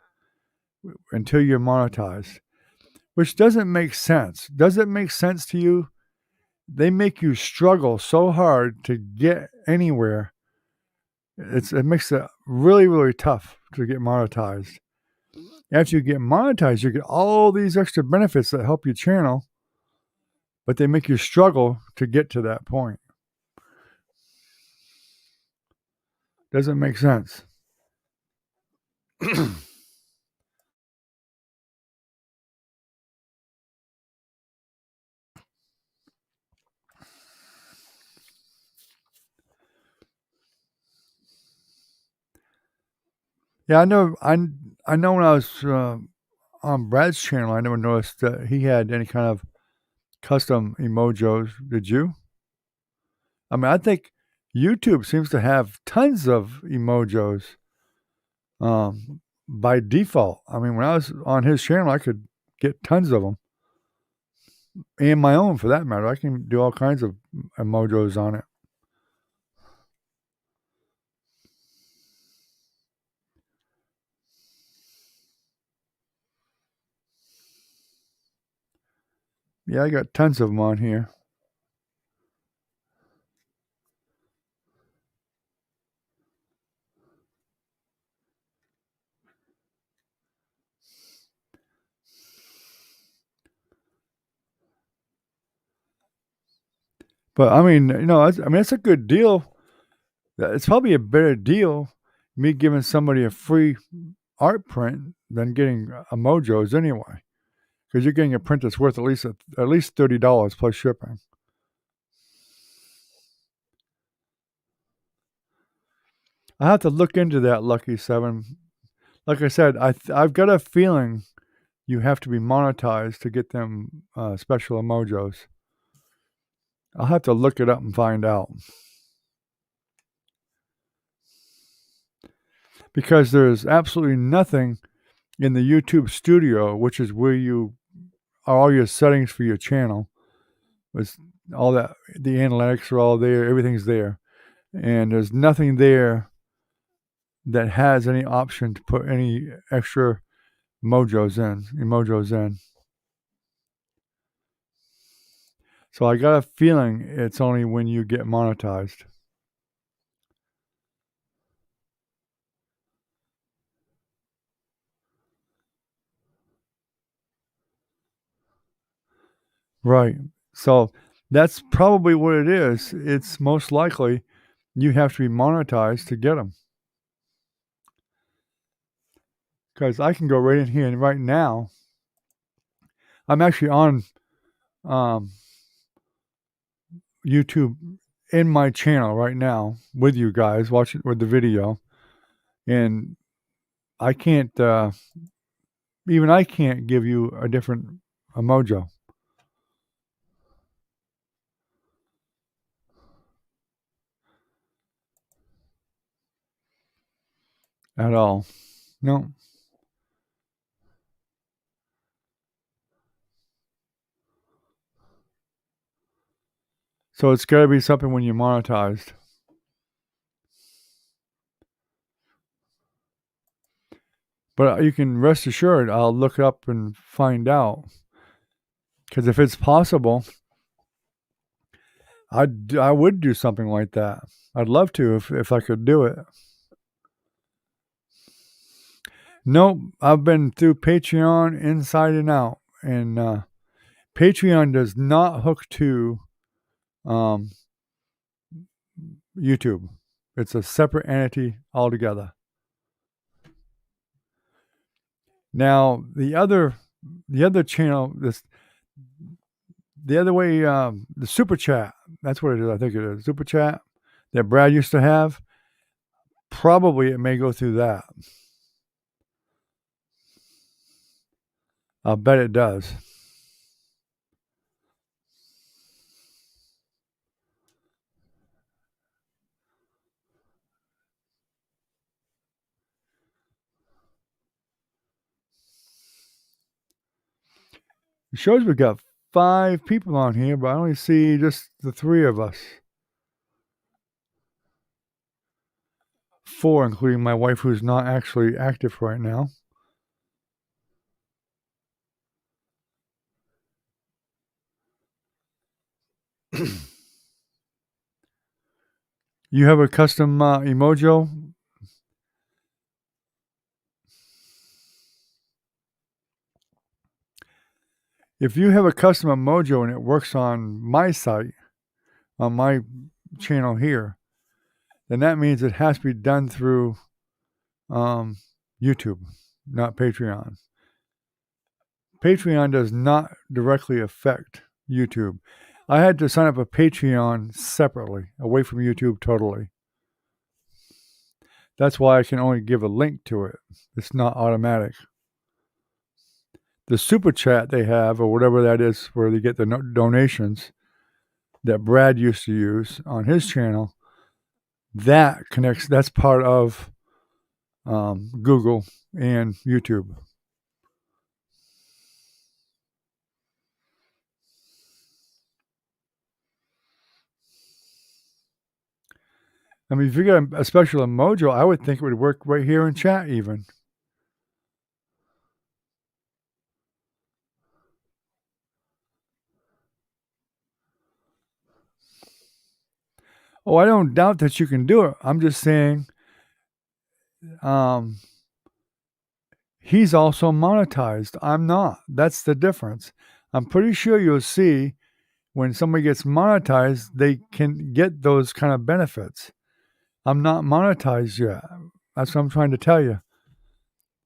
S1: until you're monetized, which doesn't make sense. Does it make sense to you? They make you struggle so hard to get anywhere. It makes it really, really tough to get monetized. After you get monetized, you get all these extra benefits that help your channel, but they make you struggle to get to that point. Doesn't make sense. Yeah, I know when I was on Brad's channel, I never noticed that he had any kind of custom emojis. Did you? I mean, I think YouTube seems to have tons of emojis by default. I mean, when I was on his channel, I could get tons of them, and my own for that matter. I can do all kinds of emojis on it. Yeah, I got tons of them on here. But I mean, it's a good deal. It's probably a better deal me giving somebody a free art print than getting a Mojo's anyway, because you're getting a print that's worth at least $30 plus shipping. I have to look into that, Lucky Seven. Like I said, I've got a feeling you have to be monetized to get them special emojis. I'll have to look it up and find out. Because there's absolutely nothing in the YouTube studio, which is where you are all your settings for your channel. It's all that the analytics are all there, everything's there. And there's nothing there that has any option to put any extra emojis in. So I got a feeling it's only when you get monetized. Right. So that's probably what it is. It's most likely you have to be monetized to get them. Because I can go right in here and right now, I'm actually on um, YouTube in my channel right now with you guys watching with the video, and I can't even I can't give you a different emoji at all. No. So it's got to be something when you're monetized. But you can rest assured, I'll look up and find out. Because if it's possible, I would do something like that. I'd love to if I could do it. Nope, I've been through Patreon inside and out, and Patreon does not hook to um, YouTube. It's a separate entity altogether. Now the other channel, the other way, the super chat. That's what it is. I think it is super chat that Brad used to have. Probably it may go through that. I'll bet it does. It shows we got 5 people on here, but I only see just the 3 of us. 4, including my wife, who's not actually active right now. You have a custom emoji? If you have a custom emoji and it works on my site, on my channel here, then that means it has to be done through YouTube, not Patreon. Patreon does not directly affect YouTube. I had to sign up a Patreon separately, away from YouTube totally. That's why I can only give a link to it. It's not automatic. The super chat they have, or whatever that is, where they get the donations that Brad used to use on his channel, that connects. That's part of Google and YouTube. I mean, if you got a special emoji, I would think it would work right here in chat even. Oh, I don't doubt that you can do it. I'm just saying he's also monetized. I'm not. That's the difference. I'm pretty sure you'll see when somebody gets monetized, they can get those kind of benefits. I'm not monetized yet. That's what I'm trying to tell you.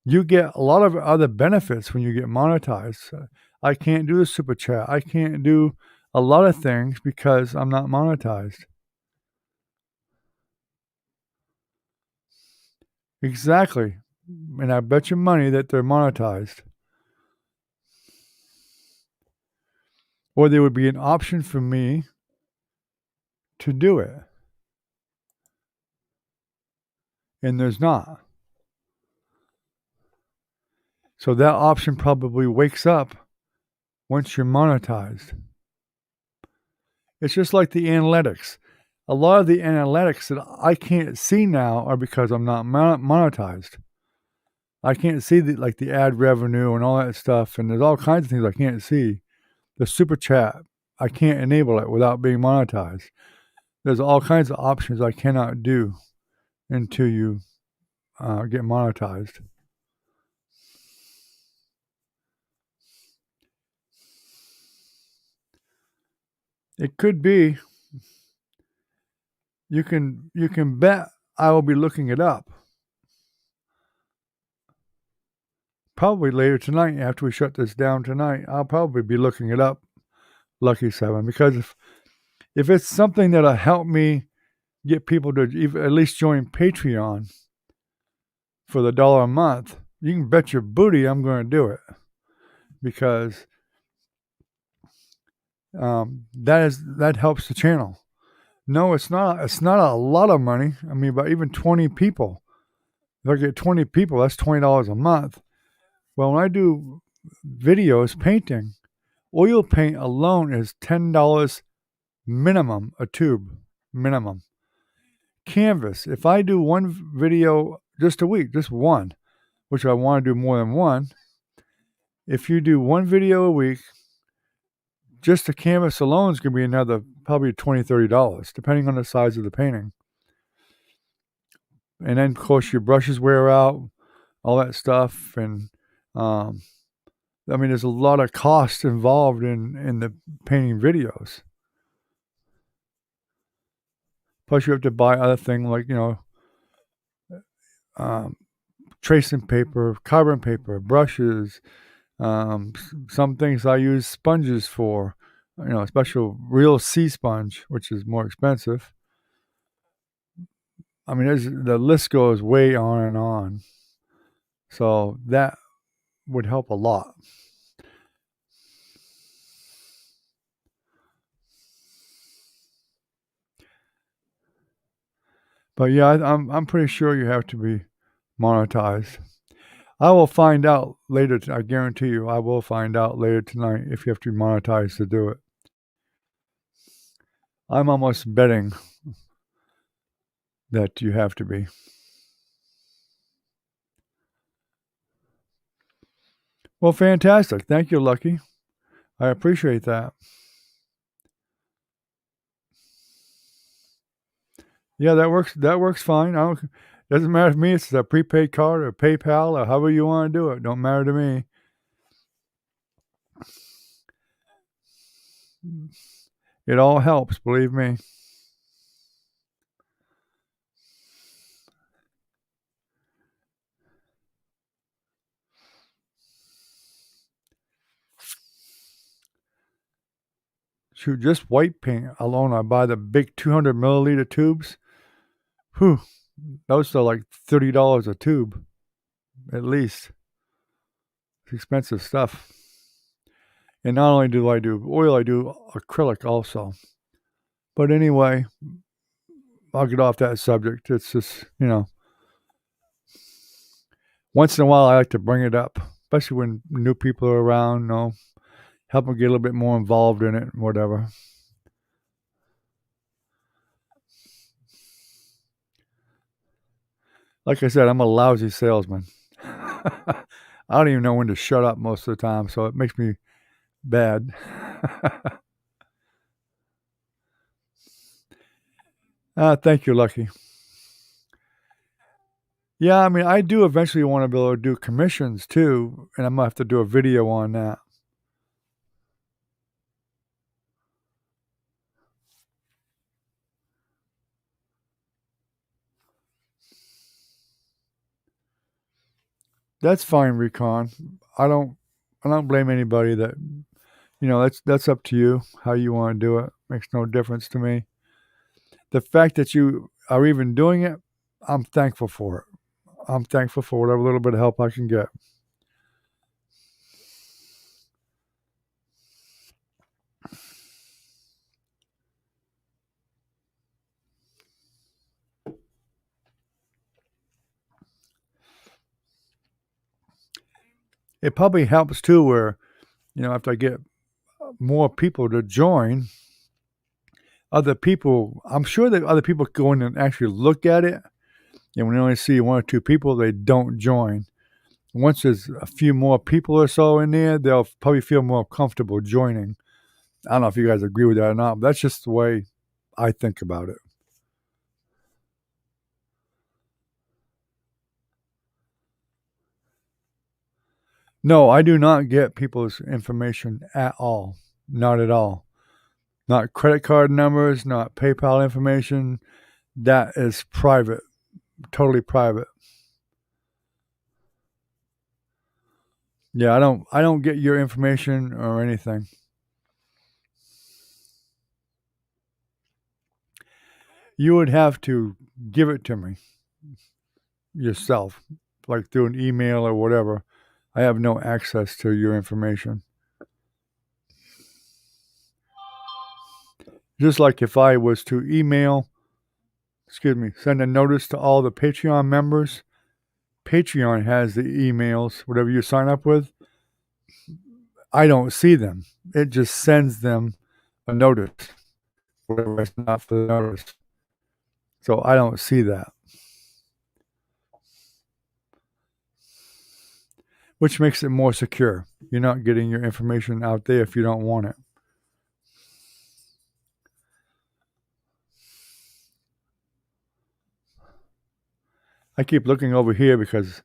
S1: You get a lot of other benefits when you get monetized. I can't do a super chat. I can't do a lot of things because I'm not monetized. Exactly. And I bet you money that they're monetized. Or there would be an option for me to do it. And there's not. So that option probably wakes up once you're monetized. It's just like the analytics. A lot of the analytics that I can't see now are because I'm not monetized. I can't see the ad revenue and all that stuff, and there's all kinds of things I can't see. The super chat, I can't enable it without being monetized. There's all kinds of options I cannot do until you get monetized. It could be. You can bet I will be looking it up. Probably later tonight after we shut this down tonight. I'll probably be looking it up, Lucky 7, because if it's something that'll help me get people to at least join Patreon for the $1 a month, you can bet your booty I'm going to do it, because that helps the channel. No, it's not a lot of money. I mean, but even 20 people. If I get 20 people, that's $20 a month. Well, when I do videos painting, oil paint alone is $10 minimum a tube, minimum. Canvas, if I do one video just a week, just one, which I want to do more than one, if you do one video a week, just the canvas alone is going to be another probably $20, $30, depending on the size of the painting. And then, of course, your brushes wear out, all that stuff. And, I mean, there's a lot of cost involved in the painting videos. Plus, you have to buy other things like, tracing paper, carbon paper, brushes. Some things I use sponges for, a special real sea sponge, which is more expensive. I mean, the list goes way on and on. So that would help a lot. But yeah, I'm pretty sure you have to be monetized. I will find out later. I guarantee you, I will find out later tonight if you have to be monetized to do it. I'm almost betting that you have to be. Well, fantastic. Thank you, Lucky. I appreciate that. Yeah, that works. That works fine. Doesn't matter to me. It's a prepaid card or PayPal or however you want to do it. Don't matter to me. It all helps, believe me. Shoot, just white paint alone, I buy the big 200 milliliter tubes. Whew, those are like $30 a tube, at least. It's expensive stuff. And not only do I do oil, I do acrylic also. But anyway, I'll get off that subject. It's just, once in a while I like to bring it up, especially when new people are around, help them get a little bit more involved in it and whatever. Like I said, I'm a lousy salesman. I don't even know when to shut up most of the time, so it makes me bad. Thank you, Lucky. Yeah, I mean, I do eventually want to be able to do commissions too, and I'm going to have to do a video on that. That's fine, Recon. I don't blame anybody that that's up to you how you want to do it. Makes no difference to me. The fact that you are even doing it, I'm thankful for it. I'm thankful for whatever little bit of help I can get. It probably helps too where, after I get more people to join, I'm sure that other people go in and actually look at it. And when they only see one or two people, they don't join. Once there's a few more people or so in there, they'll probably feel more comfortable joining. I don't know if you guys agree with that or not, but that's just the way I think about it. No, I do not get people's information at all. Not at all. Not credit card numbers, not PayPal information. That is private, totally private. Yeah, I don't get your information or anything. You would have to give it to me yourself, like through an email or whatever. I have no access to your information. Just like if I was to send a notice to all the Patreon members, Patreon has the emails, whatever you sign up with. I don't see them. It just sends them a notice, whatever it's not for the notice. So I don't see that, which makes it more secure. You're not getting your information out there if you don't want it. I keep looking over here because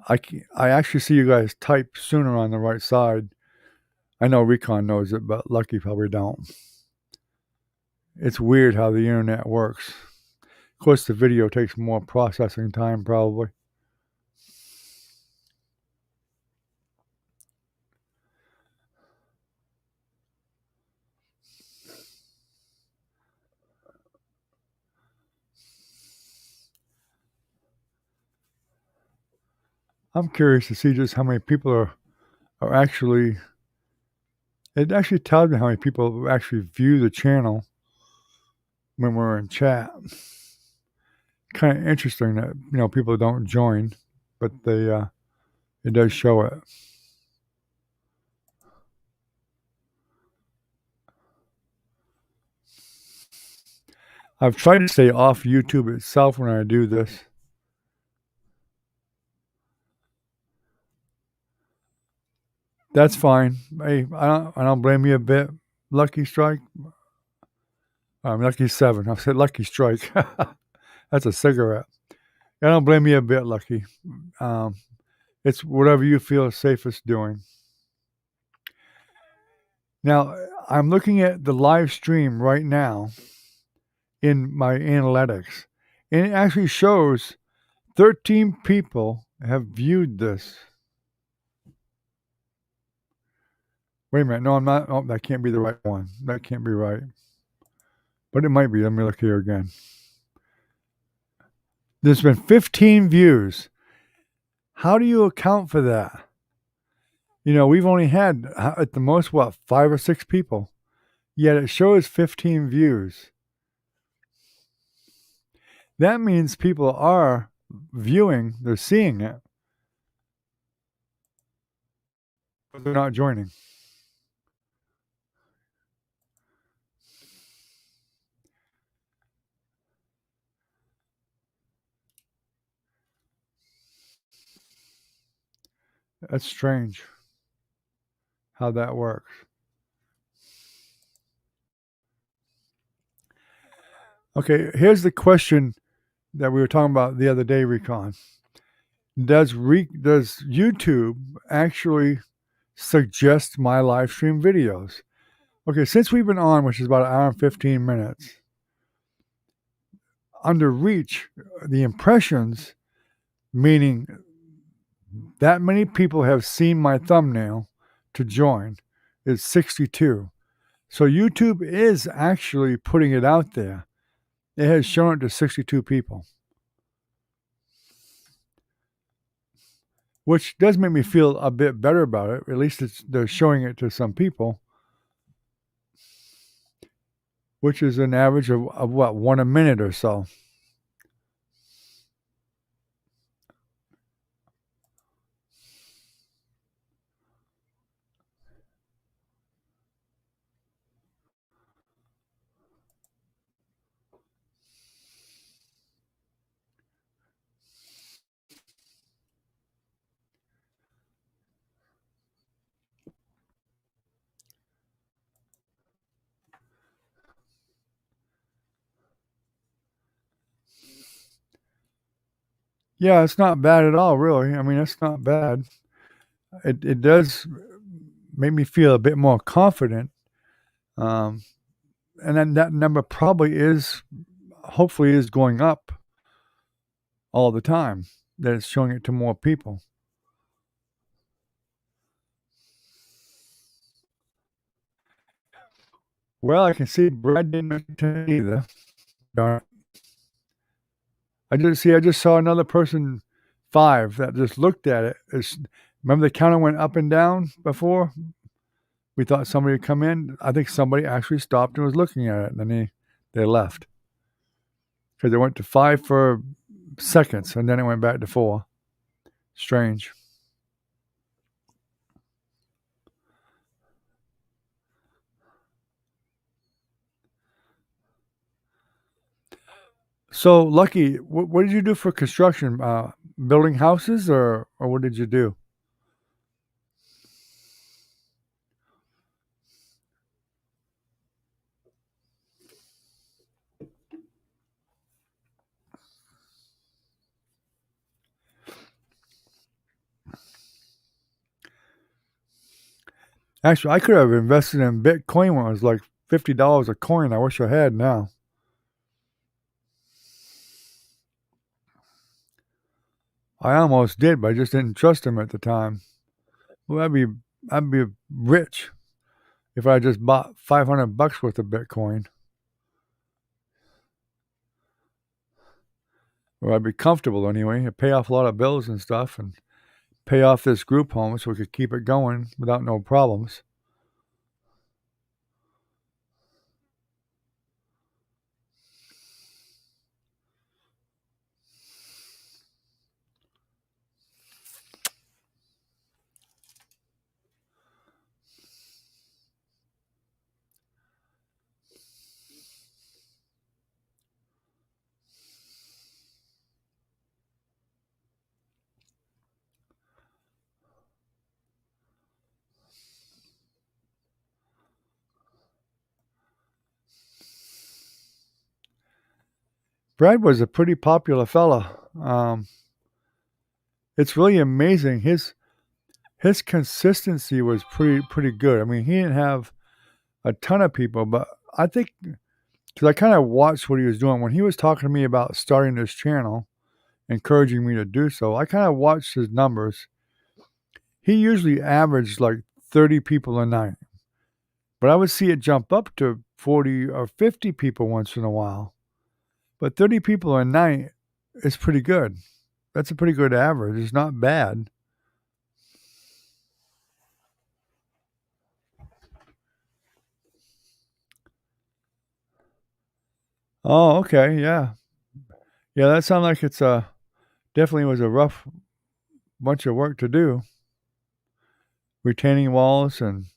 S1: I actually see you guys type sooner on the right side. I know Recon knows it, but Lucky probably don't. It's weird how the internet works. Of course, the video takes more processing time, probably. I'm curious to see just how many people are actually. It actually tells me how many people actually view the channel when we're in chat. Kind of interesting that people don't join, but it does show it. I've tried to stay off YouTube itself when I do this. That's fine. Hey, I don't blame you a bit. Lucky Strike. Lucky 7. I said Lucky Strike. That's a cigarette. I don't blame you a bit, Lucky. Um, it's whatever you feel safest doing. Now, I'm looking at the live stream right now in my analytics, and it actually shows 13 people have viewed this. Wait a minute. No, I'm not. Oh, that can't be the right one. That can't be right. But it might be. Let me look here again. There's been 15 views. How do you account for that? We've only had at the most, 5 or 6 people, yet it shows 15 views. That means people are viewing, they're seeing it, but they're not joining. That's strange how that works. Okay, here's the question that we were talking about the other day, Recon. Does YouTube actually suggest my live stream videos? Okay, since we've been on, which is about an hour and 15 minutes, under reach, the impressions, meaning that many people have seen my thumbnail to join. It's 62. So YouTube is actually putting it out there. It has shown it to 62 people, which does make me feel a bit better about it. At least they're showing it to some people, which is an average of what, 1 a minute or so. Yeah, it's not bad at all, really. I mean, it's not bad. It does make me feel a bit more confident. Um, and then that number probably hopefully is going up all the time, that it's showing it to more people. Well, I can see Brad didn't mention it either. Darn it. I just saw another person, 5, that just looked at it. Remember the counter went up and down before? We thought somebody would come in. I think somebody actually stopped and was looking at it, and then they left. Because it went to 5 for seconds, and then it went back to 4. Strange. So, Lucky, what did you do for construction? Building houses, or what did you do? Actually, I could have invested in Bitcoin when it was like $50 a coin. I wish I had now. I almost did, but I just didn't trust him at the time. Well, I'd be rich if I just bought $500 worth of Bitcoin. Or I'd be comfortable anyway. I'd pay off a lot of bills and stuff, and pay off this group home so we could keep it going without no problems. Brad was a pretty popular fella. It's really amazing. His consistency was pretty good. I mean, he didn't have a ton of people, but I think because I kind of watched what he was doing when he was talking to me about starting this channel, encouraging me to do so. I kind of watched his numbers. He usually averaged like 30 people a night, but I would see it jump up to 40 or 50 people once in a while. But 30 people a night is pretty good. That's a pretty good average. It's not bad. Oh, okay, yeah. Yeah, that sounds like it's definitely was a rough bunch of work to do. Retaining walls and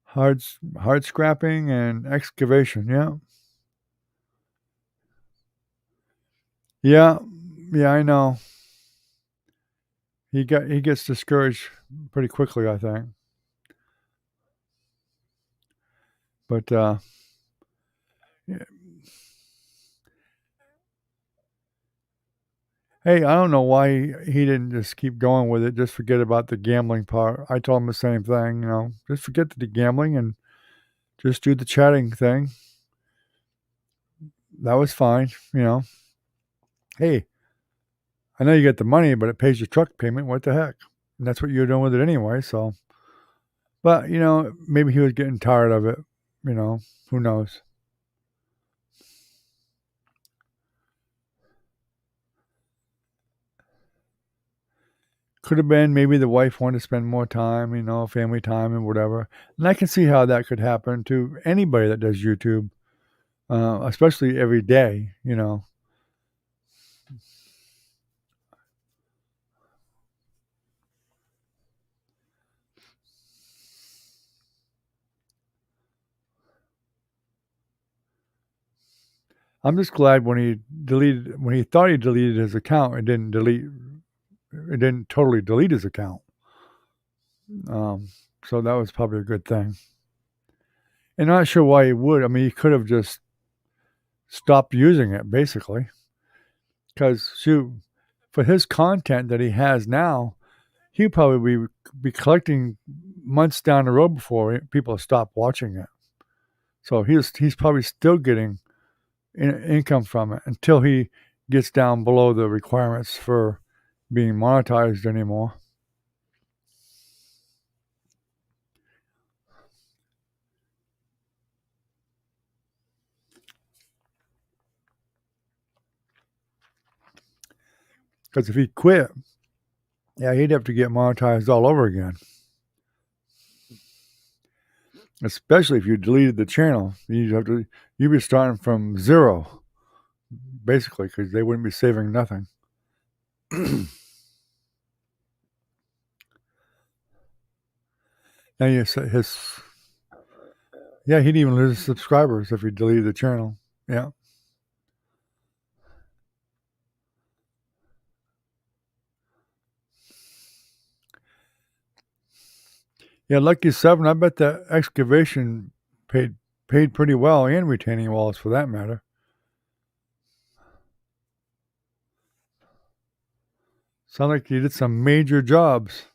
S1: hard scrapping and excavation. Yeah. Yeah. Yeah, I know. He gets discouraged pretty quickly, I think. But yeah. Hey, I don't know why he didn't just keep going with it. Just forget about the gambling part. I told him the same thing. Just forget the gambling and just do the chatting thing. That was fine. Hey, I know you get the money, but it pays your truck payment. What the heck? and that's what you're doing with it anyway. So, but maybe he was getting tired of it. Who knows? Could have been maybe the wife wanted to spend more time, family time and whatever. And I can see how that could happen to anybody that does YouTube, especially every day. I'm just glad when he thought he deleted his account, it didn't totally delete his account. So that was probably a good thing. And I'm not sure why he would. I mean, he could have just stopped using it, basically. Because, shoot, for his content that he has now, he'd probably be collecting months down the road before people stop watching it. So he's probably still getting income from it until he gets down below the requirements for being monetized anymore. Because if he quit, yeah, he'd have to get monetized all over again. Especially if you deleted the channel, you'd be starting from zero, basically, because they wouldn't be saving nothing. Now you say he'd even lose subscribers if he deleted the channel. Yeah. Yeah, Lucky 7, I bet that excavation paid pretty well, and retaining walls for that matter. Sound like you did some major jobs.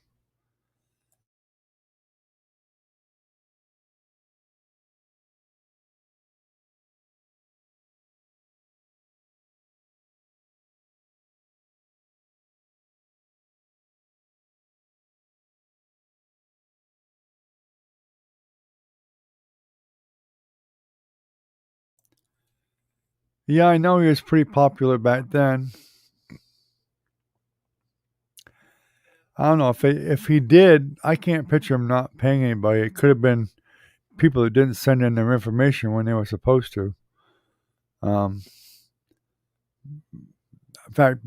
S1: Yeah, I know he was pretty popular back then. I don't know if he did. I can't picture him not paying anybody. It could have been people that didn't send in their information when they were supposed to. In fact,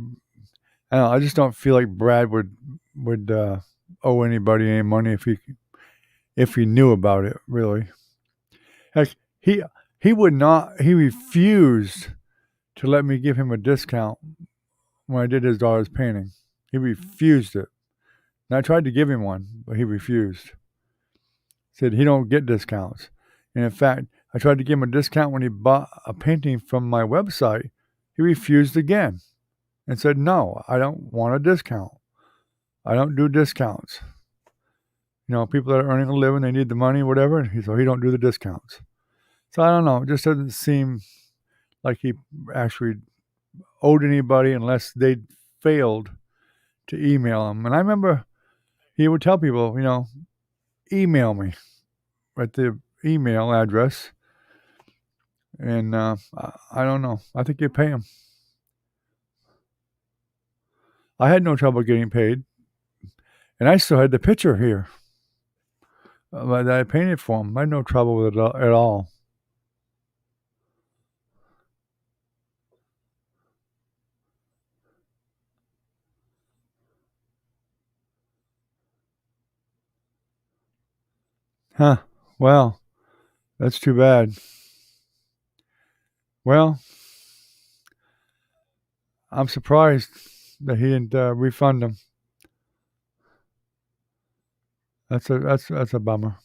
S1: I don't know, I just don't feel like Brad would owe anybody any money if he knew about it. Really, heck, he would not. He refused to let me give him a discount when I did his daughter's painting. He refused it. And I tried to give him one, but he refused. Said he don't get discounts. And in fact, I tried to give him a discount when he bought a painting from my website. He refused again and said, "No, I don't want a discount. I don't do discounts. People that are earning a living, they need the money, whatever." So he don't do the discounts. So I don't know. It just doesn't seem like he actually owed anybody unless they failed to email him. And I remember he would tell people, email me at the email address. And I don't know. I think you pay him. I had no trouble getting paid. And I still had the picture here that I painted for him. I had no trouble with it at all. Huh. Well, that's too bad. Well, I'm surprised that he didn't refund him. That's a bummer.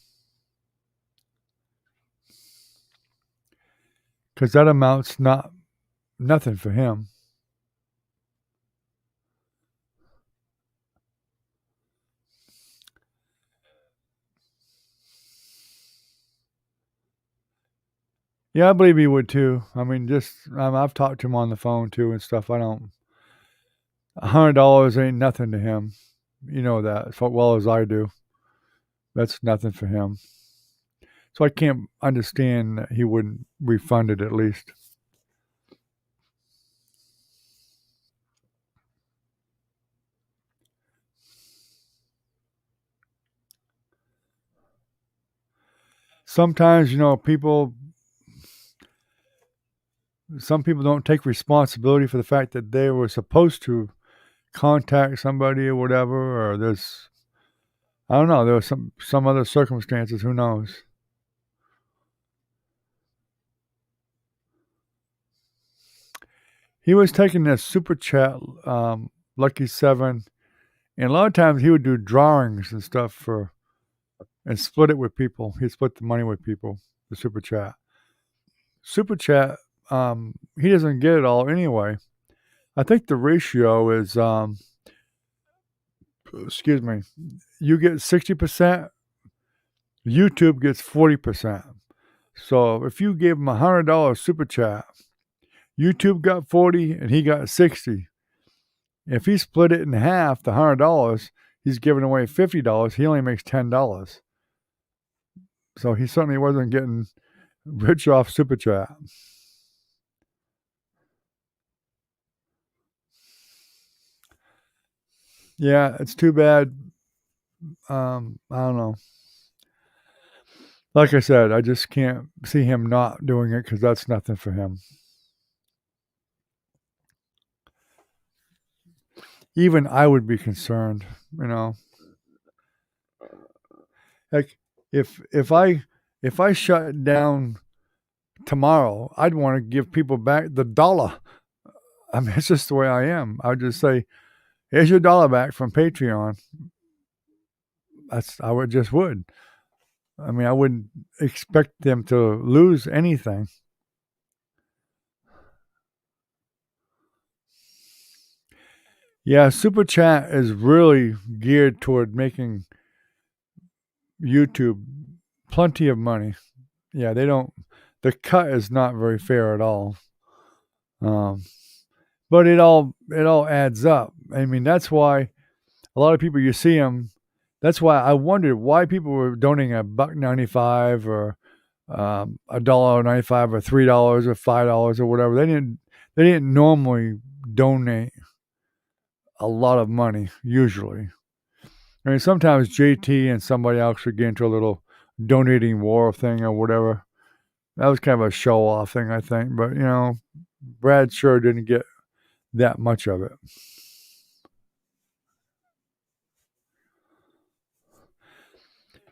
S1: Because that amounts nothing for him. Yeah, I believe he would too. I mean, I've talked to him on the phone too and stuff. $100 ain't nothing to him. You know that as well as I do. That's nothing for him. So I can't understand that he wouldn't refund it at least. Sometimes, some people don't take responsibility for the fact that they were supposed to contact somebody or whatever, or I don't know, there was some other circumstances, who knows. He was taking this super chat, Lucky Seven, and a lot of times he would do drawings and stuff and split it with people. He'd split the money with people, the super chat. Super chat, he doesn't get it all anyway. I think the ratio is, excuse me, you get 60%, YouTube gets 40%. So if you gave him $100 super chat, YouTube got 40 and he got 60. If he split it in half, the $100, he's giving away $50. He only makes $10. So he certainly wasn't getting rich off super chat. Yeah, it's too bad. I don't know. Like I said, I just can't see him not doing it because that's nothing for him. Even I would be concerned, you know. Like if I shut it down tomorrow, I'd want to give people back the dollar. I mean, it's just the way I am. I'd just say, "Here's your dollar back from Patreon." I would. I mean, I wouldn't expect them to lose anything. Yeah, Super Chat is really geared toward making YouTube plenty of money. Yeah, they don't. The cut is not very fair at all. Um, but it all adds up. I mean, that's why a lot of people you see them. That's why I wondered why people were donating $1.95 or $1.95 or $3 or $5 or whatever. They didn't normally donate a lot of money usually. I mean, sometimes JT and somebody else would get into a little donating war thing or whatever. That was kind of a show off thing, I think. But Brad sure didn't get that much of it.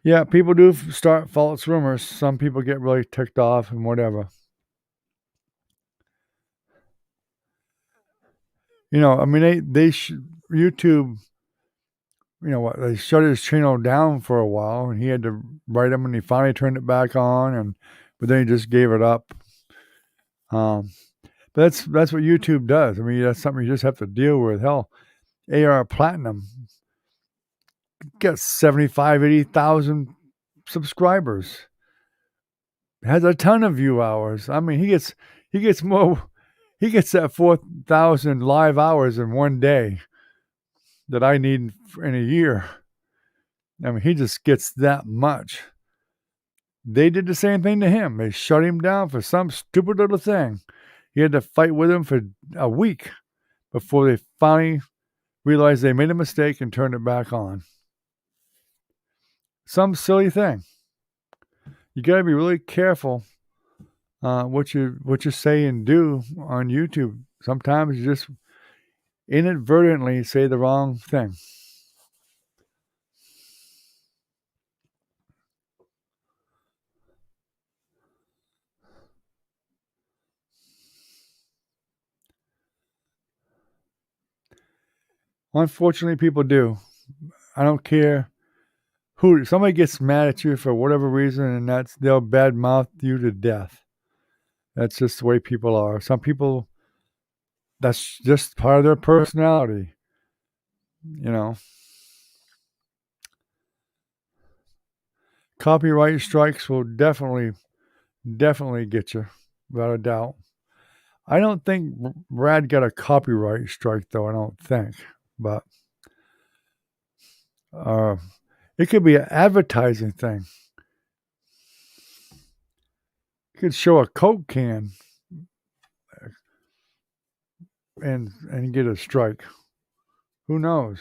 S1: Yeah, people do start false rumors. Some people get really ticked off and whatever. I mean, YouTube. What? They shut his channel down for a while, and he had to write them, and he finally turned it back on, but then he just gave it up. But that's what YouTube does. I mean, that's something you just have to deal with. Hell, AR Platinum gets 75, 80,000 subscribers. Has a ton of view hours. I mean, he gets more. He gets that 4,000 live hours in one day that I need in a year. I mean, he just gets that much. They did the same thing to him. They shut him down for some stupid little thing. He had to fight with him for a week before they finally realized they made a mistake and turned it back on. Some silly thing. You got to be really careful what you say and do on YouTube. Sometimes you just inadvertently say the wrong thing. Unfortunately, people do. I don't care who. Somebody gets mad at you for whatever reason, and they'll badmouth you to death. That's just the way people are. Some people, that's just part of their personality. You know, copyright strikes will definitely get you, without a doubt. I don't think Brad got a copyright strike, though. I don't think, but It could be an advertising thing. You could show a Coke can and get a strike. Who knows?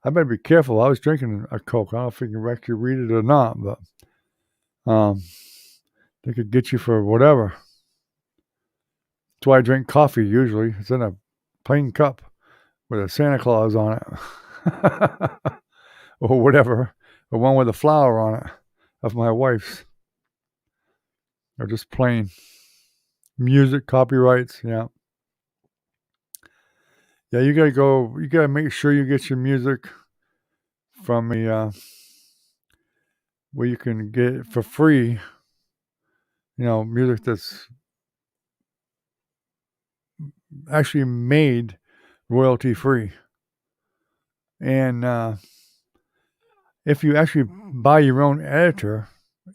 S1: I better be careful. I was drinking a Coke. I don't know if you can actually read it or not, but they could get you for whatever. That's why I drink coffee usually. It's in a plain cup with a Santa Claus on it. Or whatever. The one with a flower on it of my wife's. Or just plain. Music, copyrights, yeah. Yeah, you gotta make sure you get your music from a where you can get it for free. Music that's actually made royalty free. And if you actually buy your own editor,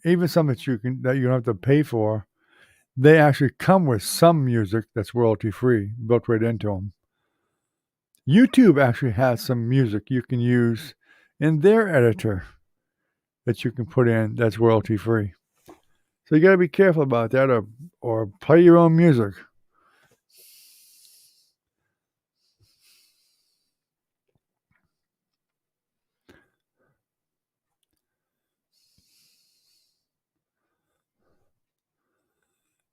S1: even some that you don't have to pay for, they actually come with some music that's royalty free built right into them. YouTube actually has some music you can use in their editor that you can put in that's royalty free. So you got to be careful about that, or play your own music.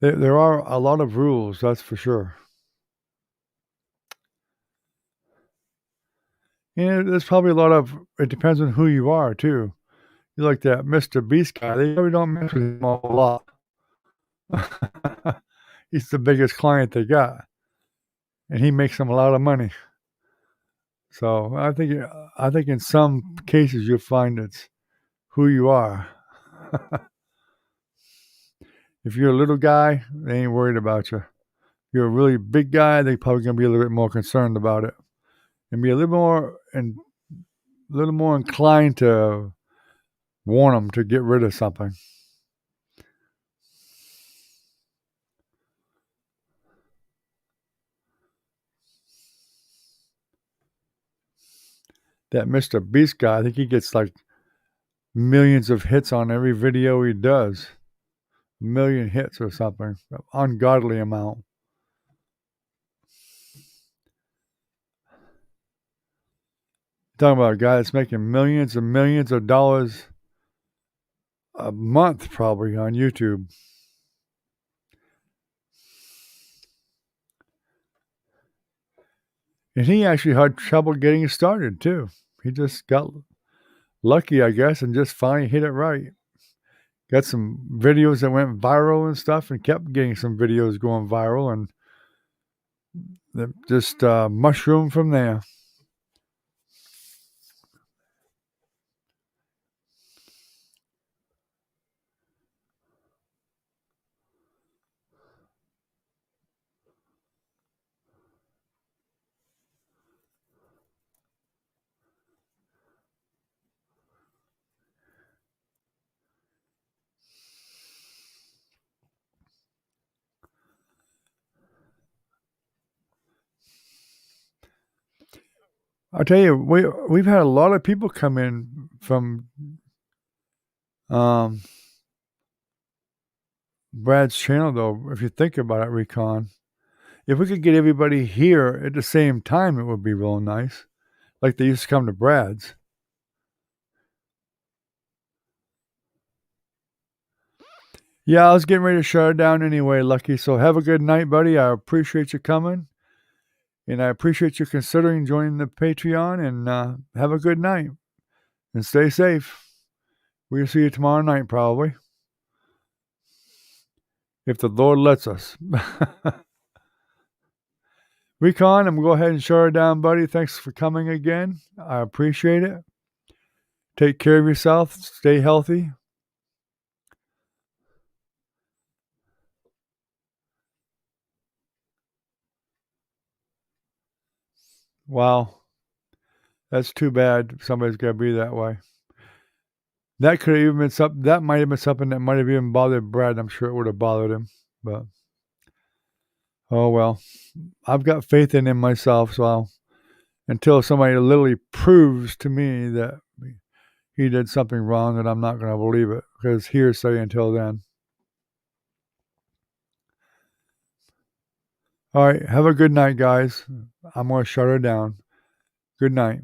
S1: There are a lot of rules, that's for sure. And there's probably it depends on who you are, too. You like that Mr. Beast guy, they probably don't mess with him a lot. He's the biggest client they got. And he makes them a lot of money. So I think in some cases you'll find it's who you are. If you're a little guy, they ain't worried about you. If you're a really big guy, they probably gonna be a little bit more concerned about it, and be a little more inclined to warn them to get rid of something. That Mr. Beast guy, I think he gets like millions of hits on every video he does. A million hits or something. An ungodly amount. Talking about a guy that's making millions and millions of dollars a month probably on YouTube. And he actually had trouble getting started too. He just got lucky, I guess, and just finally hit it right. Got some videos that went viral and stuff, and kept getting some videos going viral, and just mushroomed from there. I'll tell you, we've had a lot of people come in from Brad's channel, though. If you think about it, Recon, if we could get everybody here at the same time, it would be real nice. Like they used to come to Brad's. Yeah, I was getting ready to shut it down anyway, Lucky. So have a good night, buddy. I appreciate you coming. And I appreciate you considering joining the Patreon. And have a good night. And stay safe. We'll see you tomorrow night, probably. If the Lord lets us. Recon, I'm going to go ahead and shut it down, buddy. Thanks for coming again. I appreciate it. Take care of yourself. Stay healthy. Wow. That's too bad. Somebody's got to be that way. That could have even been something. That might have been something that might have even bothered Brad. I'm sure it would have bothered him. But oh well. I've got faith in him myself, so until somebody literally proves to me that he did something wrong, that I'm not going to believe it, because hearsay until then. All right, have a good night, guys. I'm going to shut her down. Good night.